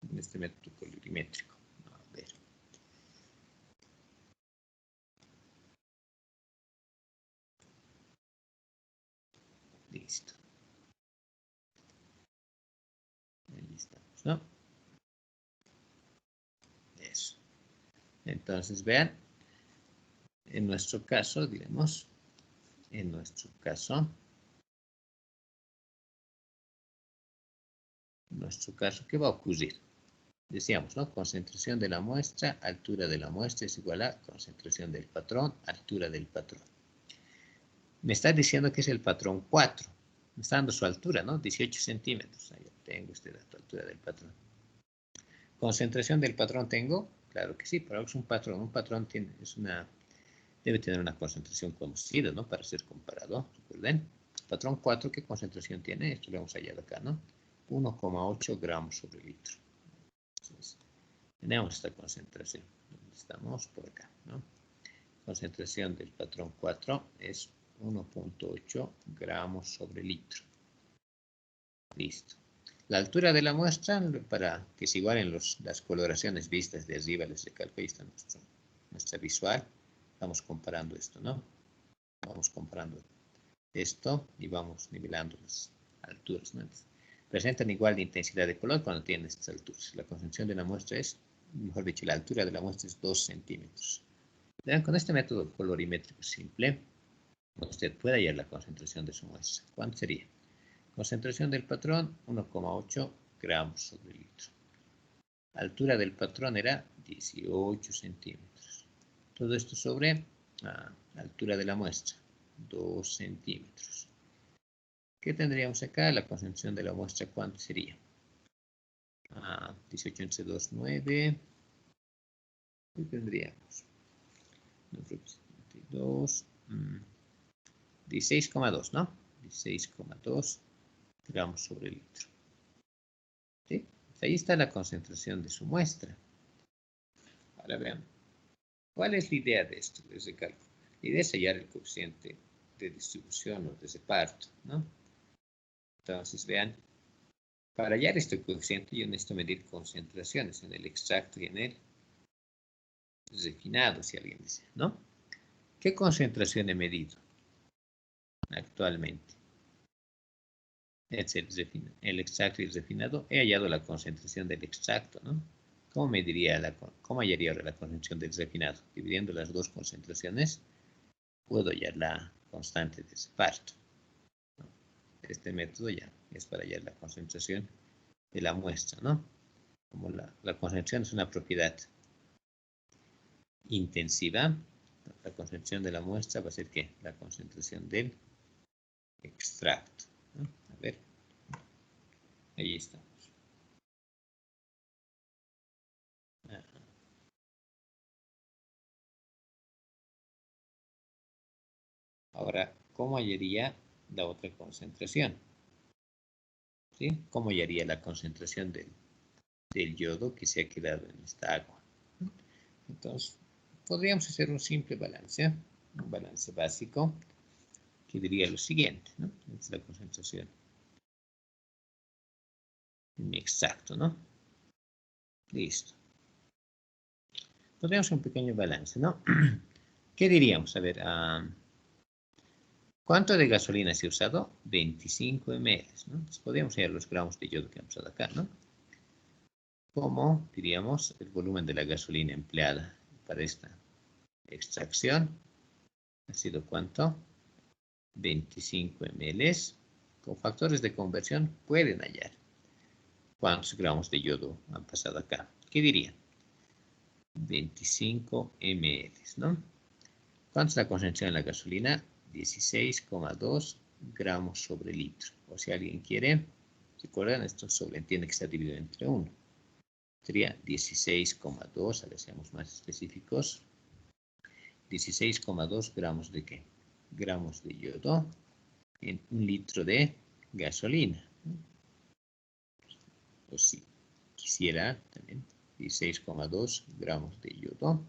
En este método colorimétrico. A ver. Listo. Ahí estamos, ¿no? Eso. Entonces, vean, en nuestro caso, diremos, ¿qué va a ocurrir? Decíamos, ¿no? Concentración de la muestra, altura de la muestra es igual a concentración del patrón, altura del patrón. Me está diciendo que es el patrón 4. Me está dando su altura, ¿no? 18 centímetros. Ahí tengo este dato, altura del patrón. ¿Concentración del patrón tengo? Claro que sí, pero es un patrón. Un patrón debe tener una concentración conocida, ¿no? Para ser comparado. ¿Recuerden? Patrón 4, ¿qué concentración tiene? Esto lo hemos hallado acá, ¿no? 1,8 gramos sobre litro. Entonces, tenemos esta concentración. Estamos por acá, ¿no? Concentración del patrón 4 es 1,8 gramos sobre litro. Listo. La altura de la muestra, para que se igualen las coloraciones vistas de arriba, les recalco, ahí está nuestra visual. Vamos comparando esto, ¿no? Vamos comparando esto y vamos nivelando las alturas, ¿no? Presentan igual de intensidad de color cuando tienen estas alturas. La concentración de la muestra es, mejor dicho, la altura de la muestra es 2 centímetros. Vean, con este método colorimétrico simple, usted puede hallar la concentración de su muestra. ¿Cuánto sería? Concentración del patrón, 1,8 gramos sobre litro. Altura del patrón era 18 centímetros. Todo esto sobre la altura de la muestra, 2 centímetros. ¿Qué tendríamos acá? La concentración de la muestra, ¿cuánto sería? 18 entre 2, 9. ¿Qué tendríamos? 2, 16,2, ¿no? 16,2 gramos sobre litro. ¿Sí? Ahí está la concentración de su muestra. Ahora vean, ¿cuál es la idea de esto? Les recalco. La idea es hallar el coeficiente de distribución o de reparto, ¿no? Entonces, vean, para hallar este coeficiente yo necesito medir concentraciones en el extracto y en el refinado, si alguien dice, ¿no? ¿Qué concentración he medido actualmente? Es el extracto y el refinado. He hallado la concentración del extracto, ¿no? ¿Cómo hallaría ahora la concentración del refinado? Dividiendo las dos concentraciones, puedo hallar la constante de reparto. Este método ya es para hallar la concentración de la muestra, ¿no? como la concentración es una propiedad intensiva, la concentración de la muestra va a ser ¿qué? La concentración del extracto, ¿no? A ver, ahí estamos. Ahora, ¿cómo hallaría la otra concentración? ¿Sí? ¿Cómo hallaría la concentración del yodo que se ha quedado en esta agua? Entonces, podríamos hacer un simple balance, un balance básico, que diría lo siguiente, ¿no? Esta es la concentración. Exacto, ¿no? Listo. Podríamos hacer un pequeño balance, ¿no? ¿Qué diríamos? A ver, ¿cuánto de gasolina se ha usado? 25 ml, ¿no? Entonces, podríamos hallar los gramos de yodo que hemos usado acá, ¿no? Como, diríamos, el volumen de la gasolina empleada para esta extracción ha sido ¿cuánto? 25 ml. Con factores de conversión pueden hallar cuántos gramos de yodo han pasado acá. ¿Qué dirían? 25 ml, ¿no? ¿Cuánto es la concentración en la gasolina? 16,2 gramos sobre litro. O si alguien quiere, recuerden, esto sobreentiende que está dividido entre 1. Sería 16,2, a ver, seamos más específicos. 16,2 gramos de ¿qué? Gramos de yodo en 1 litro de gasolina. O si quisiera también 16,2 gramos de yodo.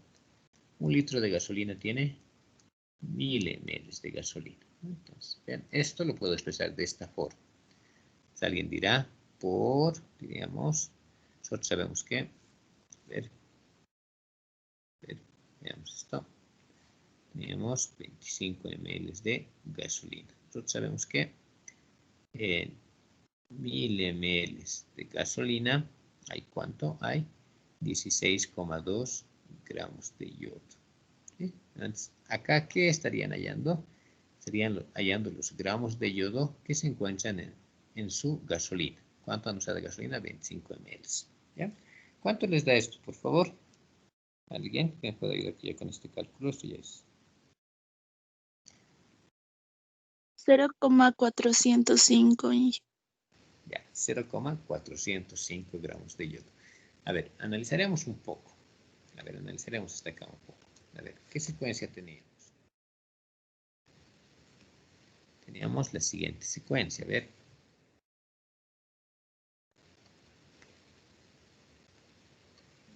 1 litro de gasolina tiene 1000 ml de gasolina. Entonces, vean, esto lo puedo expresar de esta forma. Si alguien dirá, diríamos, nosotros sabemos que, veamos esto, tenemos 25 ml de gasolina. Nosotros sabemos que en 1000 ml de gasolina, ¿hay cuánto? Hay 16,2 gramos de yodo. ¿Sí? Entonces, acá, ¿qué estarían hallando? Estarían hallando los gramos de yodo que se encuentran en su gasolina. ¿Cuánto han usado de gasolina? 25 ml. ¿Ya? ¿Cuánto les da esto, por favor? ¿Alguien que me pueda ayudar aquí ya con este cálculo? Esto ya es 0,405. ya, 0,405 gramos de yodo. A ver, analizaremos un poco. A ver, analizaremos hasta acá un poco. A ver, ¿qué secuencia teníamos? Teníamos la siguiente secuencia. A ver.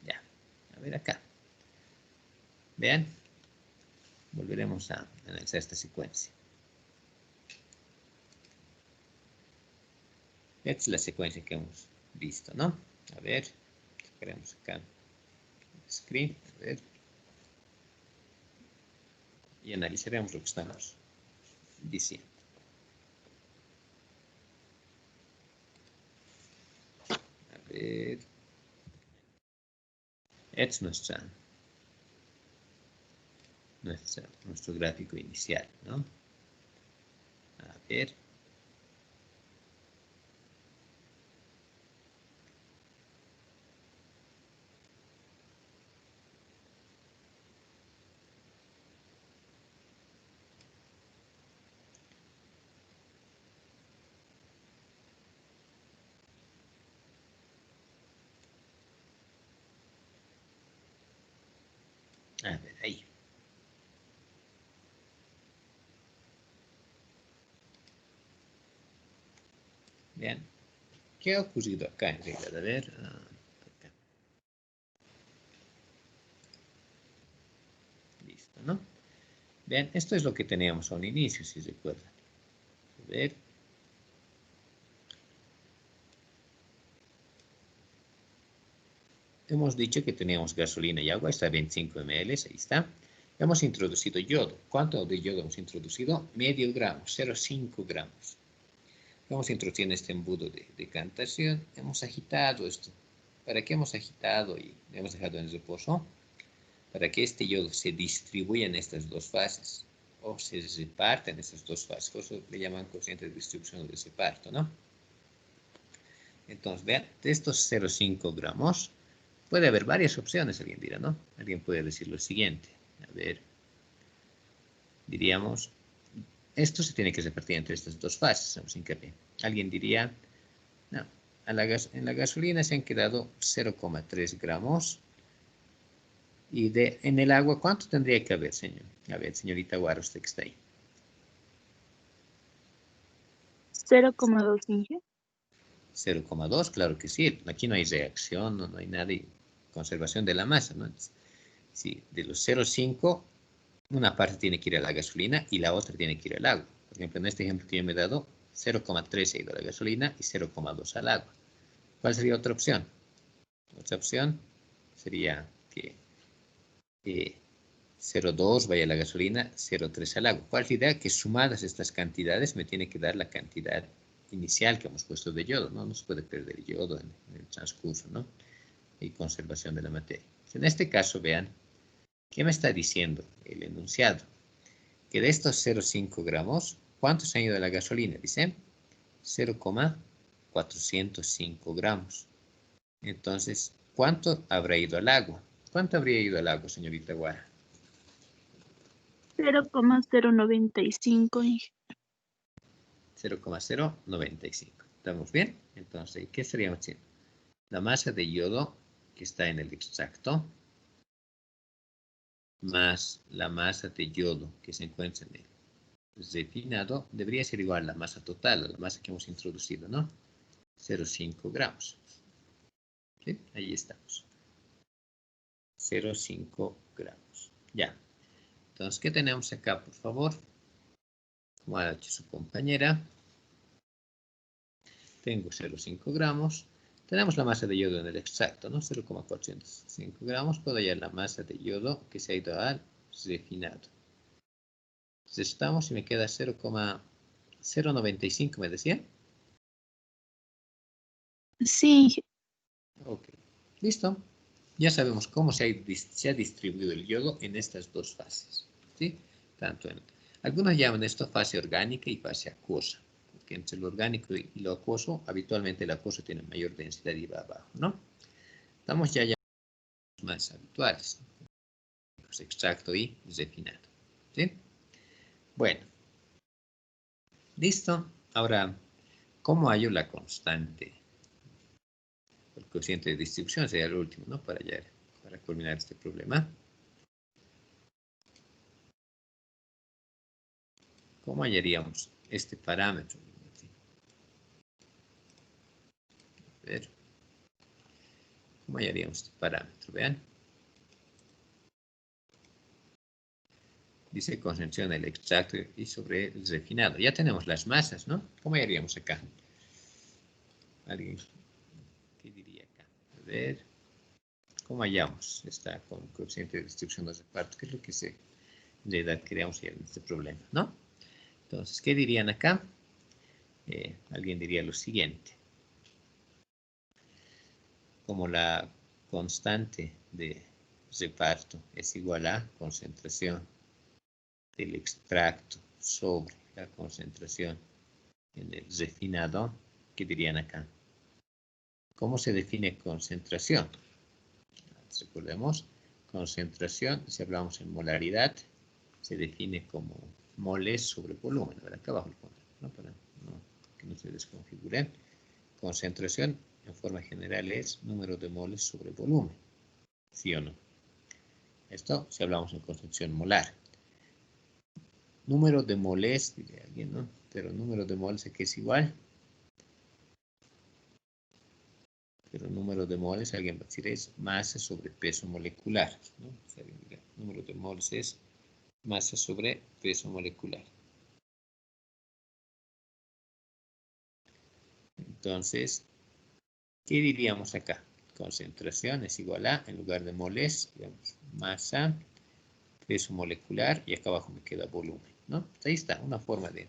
Ya, a ver acá. Vean. Volveremos a analizar esta secuencia. Esta es la secuencia que hemos visto, ¿no? A ver, sacaremos acá el screen, a ver. Y analizaremos lo que estamos diciendo. A ver. Este es nuestro gráfico inicial, ¿no? A ver. A ver, ahí. Vean. ¿Qué ha ocurrido acá en realidad? A ver. Acá. Listo, ¿no? Vean, esto es lo que teníamos a un inicio, si recuerdan. A ver. Hemos dicho que teníamos gasolina y agua, está 25 ml, ahí está. Hemos introducido yodo. ¿Cuánto de yodo hemos introducido? Medio gramo, 0,5 gramos. Hemos introducido en este embudo de decantación. Hemos agitado esto. ¿Para qué hemos agitado y hemos dejado en reposo? Para que este yodo se distribuya en estas dos fases o se reparte en estas dos fases. Por eso le llaman cociente de distribución o de reparto, ¿no? Entonces, vean, de estos 0,5 gramos, puede haber varias opciones, alguien dirá, ¿no? Alguien puede decir lo siguiente. A ver, diríamos, esto se tiene que repartir entre estas dos fases, hacemos hincapié. Alguien diría, no, en la gasolina se han quedado 0,3 gramos. Y en el agua, ¿cuánto tendría que haber, señor? A ver, señorita Guara, usted que está ahí. 0,2 Inge. 0,2, claro que sí. Aquí no hay reacción, no hay nada y conservación de la masa, ¿no? Sí, de los 0,5, una parte tiene que ir a la gasolina y la otra tiene que ir al agua. Por ejemplo, en este ejemplo que yo me he dado, 0,3 ha ido a la gasolina y 0,2 al agua. ¿Cuál sería otra opción? Otra opción sería que 0,2 vaya a la gasolina, 0,3 al agua. ¿Cuál es la idea? Que sumadas estas cantidades me tiene que dar la cantidad inicial que hemos puesto de yodo, ¿no? No se puede perder yodo en el transcurso, ¿no? Y conservación de la materia. En este caso, vean, ¿qué me está diciendo el enunciado? Que de estos 0,5 gramos, ¿cuántos han ido a la gasolina? Dice 0,405 gramos. Entonces, ¿cuánto habrá ido al agua? ¿Cuánto habría ido al agua, señorita Guara? 0,095 Inge. 0,095. ¿Estamos bien? Entonces, ¿qué estaríamos haciendo? La masa de yodo que está en el extracto más la masa de yodo que se encuentra en el refinado debería ser igual a la masa total, a la masa que hemos introducido, ¿no? 0,5 gramos. ¿Sí? Ahí estamos. 0,5 gramos. Ya. Entonces, ¿qué tenemos acá, por favor? Como ha hecho su compañera. Tengo 0,5 gramos. Tenemos la masa de yodo en el extracto, ¿no? 0,405 gramos. Puedo hallar la masa de yodo que se ha ido al refinado. Restamos y me queda 0,095, me decía. Sí, Inge. Ok, listo. Ya sabemos cómo se ha distribuido el yodo en estas dos fases. ¿Sí? Algunos llaman esto fase orgánica y fase acuosa. Porque entre lo orgánico y lo acuoso, habitualmente el acuoso tiene mayor densidad y va abajo, ¿no? Estamos ya más habituales. Pues extracto y refinado. ¿Sí? Bueno. Listo. Ahora, ¿cómo hallo la constante? El coeficiente de distribución sería el último, ¿no? Para culminar este problema. ¿Cómo hallaríamos este parámetro? A ver. ¿Cómo hallaríamos este parámetro? Vean. Dice concentración del extracto y sobre el refinado. Ya tenemos las masas, ¿no? ¿Cómo hallaríamos acá? ¿Alguien qué diría acá? A ver. ¿Cómo hallamos esta con coeficiente de distribución de reparto? ¿Qué es lo que en realidad queríamos hallar en este problema? ¿No? Entonces, ¿qué dirían acá? Alguien diría lo siguiente. Como la constante de reparto es igual a concentración del extracto sobre la concentración en el refinado, ¿qué dirían acá? ¿Cómo se define concentración? Recordemos, concentración, si hablamos en molaridad, se define como moles sobre volumen. A ver, acá abajo lo pongo, ¿no? Para que no se desconfigure. Concentración, en forma general, es número de moles sobre volumen. ¿Sí o no? Esto si hablamos en concentración molar. Número de moles, diría alguien, ¿no? Pero número de moles aquí es igual. Pero número de moles, alguien va a decir, es masa sobre peso molecular, ¿no? O sea, número de moles es masa sobre peso molecular. Entonces, ¿qué diríamos acá? Concentración es igual a, en lugar de moles, digamos, masa, peso molecular, y acá abajo me queda volumen, ¿no? Ahí está, una forma de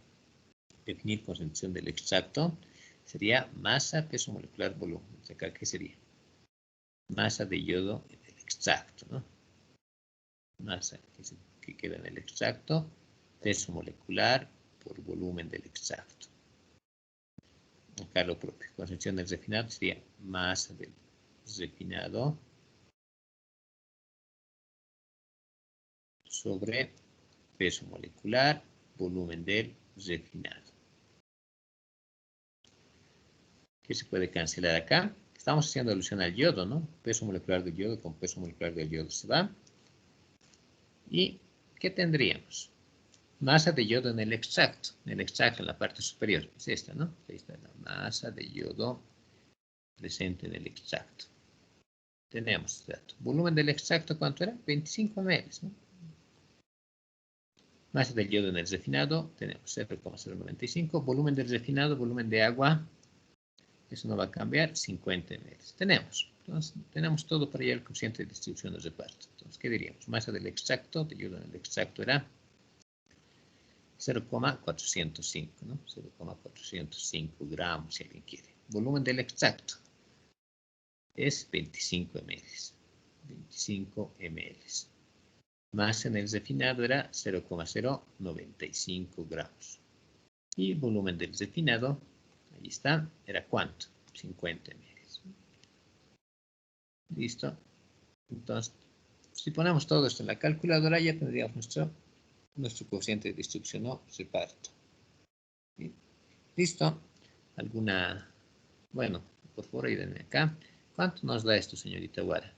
definir concentración del extracto sería masa, peso molecular, volumen. Acá, ¿qué sería? Masa de yodo en el extracto, ¿no? Masa que queda en el extracto, peso molecular por volumen del extracto. Acá lo propio. Concentración del refinado sería masa del refinado sobre peso molecular, volumen del refinado. ¿Qué se puede cancelar acá? Estamos haciendo alusión al yodo, ¿no? Peso molecular del yodo con peso molecular del yodo se va. ¿Y qué tendríamos? Masa de yodo en el extracto. En la parte superior. Es esta, ¿no? Ahí está la masa de yodo presente en el extracto. Tenemos este dato. Volumen del extracto, ¿cuánto era? 25 ml, ¿no? Masa del yodo en el refinado, tenemos 0,095. Volumen del refinado, volumen de agua, eso no va a cambiar, 50 ml. Entonces, tenemos todo para llegar al coeficiente de distribución de reparto. Entonces, ¿qué diríamos? Masa del extracto, de yodo en el extracto era 0,405, ¿no? 0,405 gramos, si alguien quiere. Volumen del extracto es 25 ml. 25 ml. Masa en el refinado era 0,095 gramos. Y volumen del refinado, ahí está, era ¿cuánto? 50 ml. ¿Listo? Entonces, si ponemos todo esto en la calculadora, ya tendríamos nuestro coeficiente de distribución o reparto. ¿Sí? ¿Listo? ¿Alguna? Bueno, por favor, ayúdenme acá. ¿Cuánto nos da esto, señorita Guara?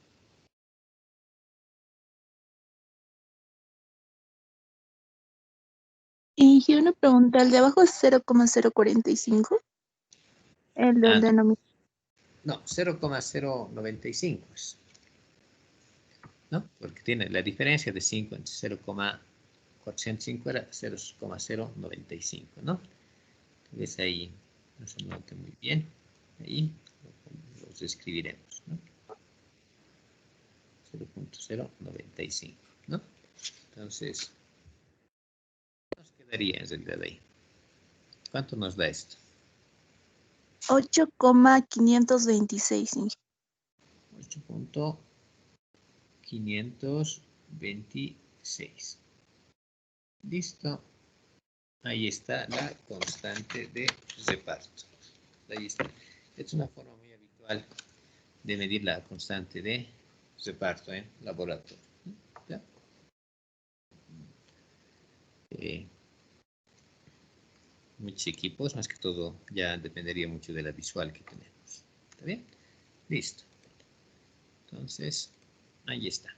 Y una pregunta, el de abajo es 0,045, el del denominador. No, 0,095 es, ¿no? Porque tiene la diferencia de 5 entre 0,405 era 0,095, ¿no? Entonces ahí no se nota muy bien. Ahí los escribiremos, ¿no? 0,095, ¿no? Entonces, nos quedaría en realidad ahí. ¿Cuánto nos da esto? 8,526, Inge. 8,526. Listo. Ahí está la constante de reparto. Ahí está. Es una forma muy habitual de medir la constante de reparto en laboratorio. ¿Ya? Muchos equipos, más que todo, ya dependería mucho de la visual que tenemos. ¿Está bien? Listo. Entonces, ahí está.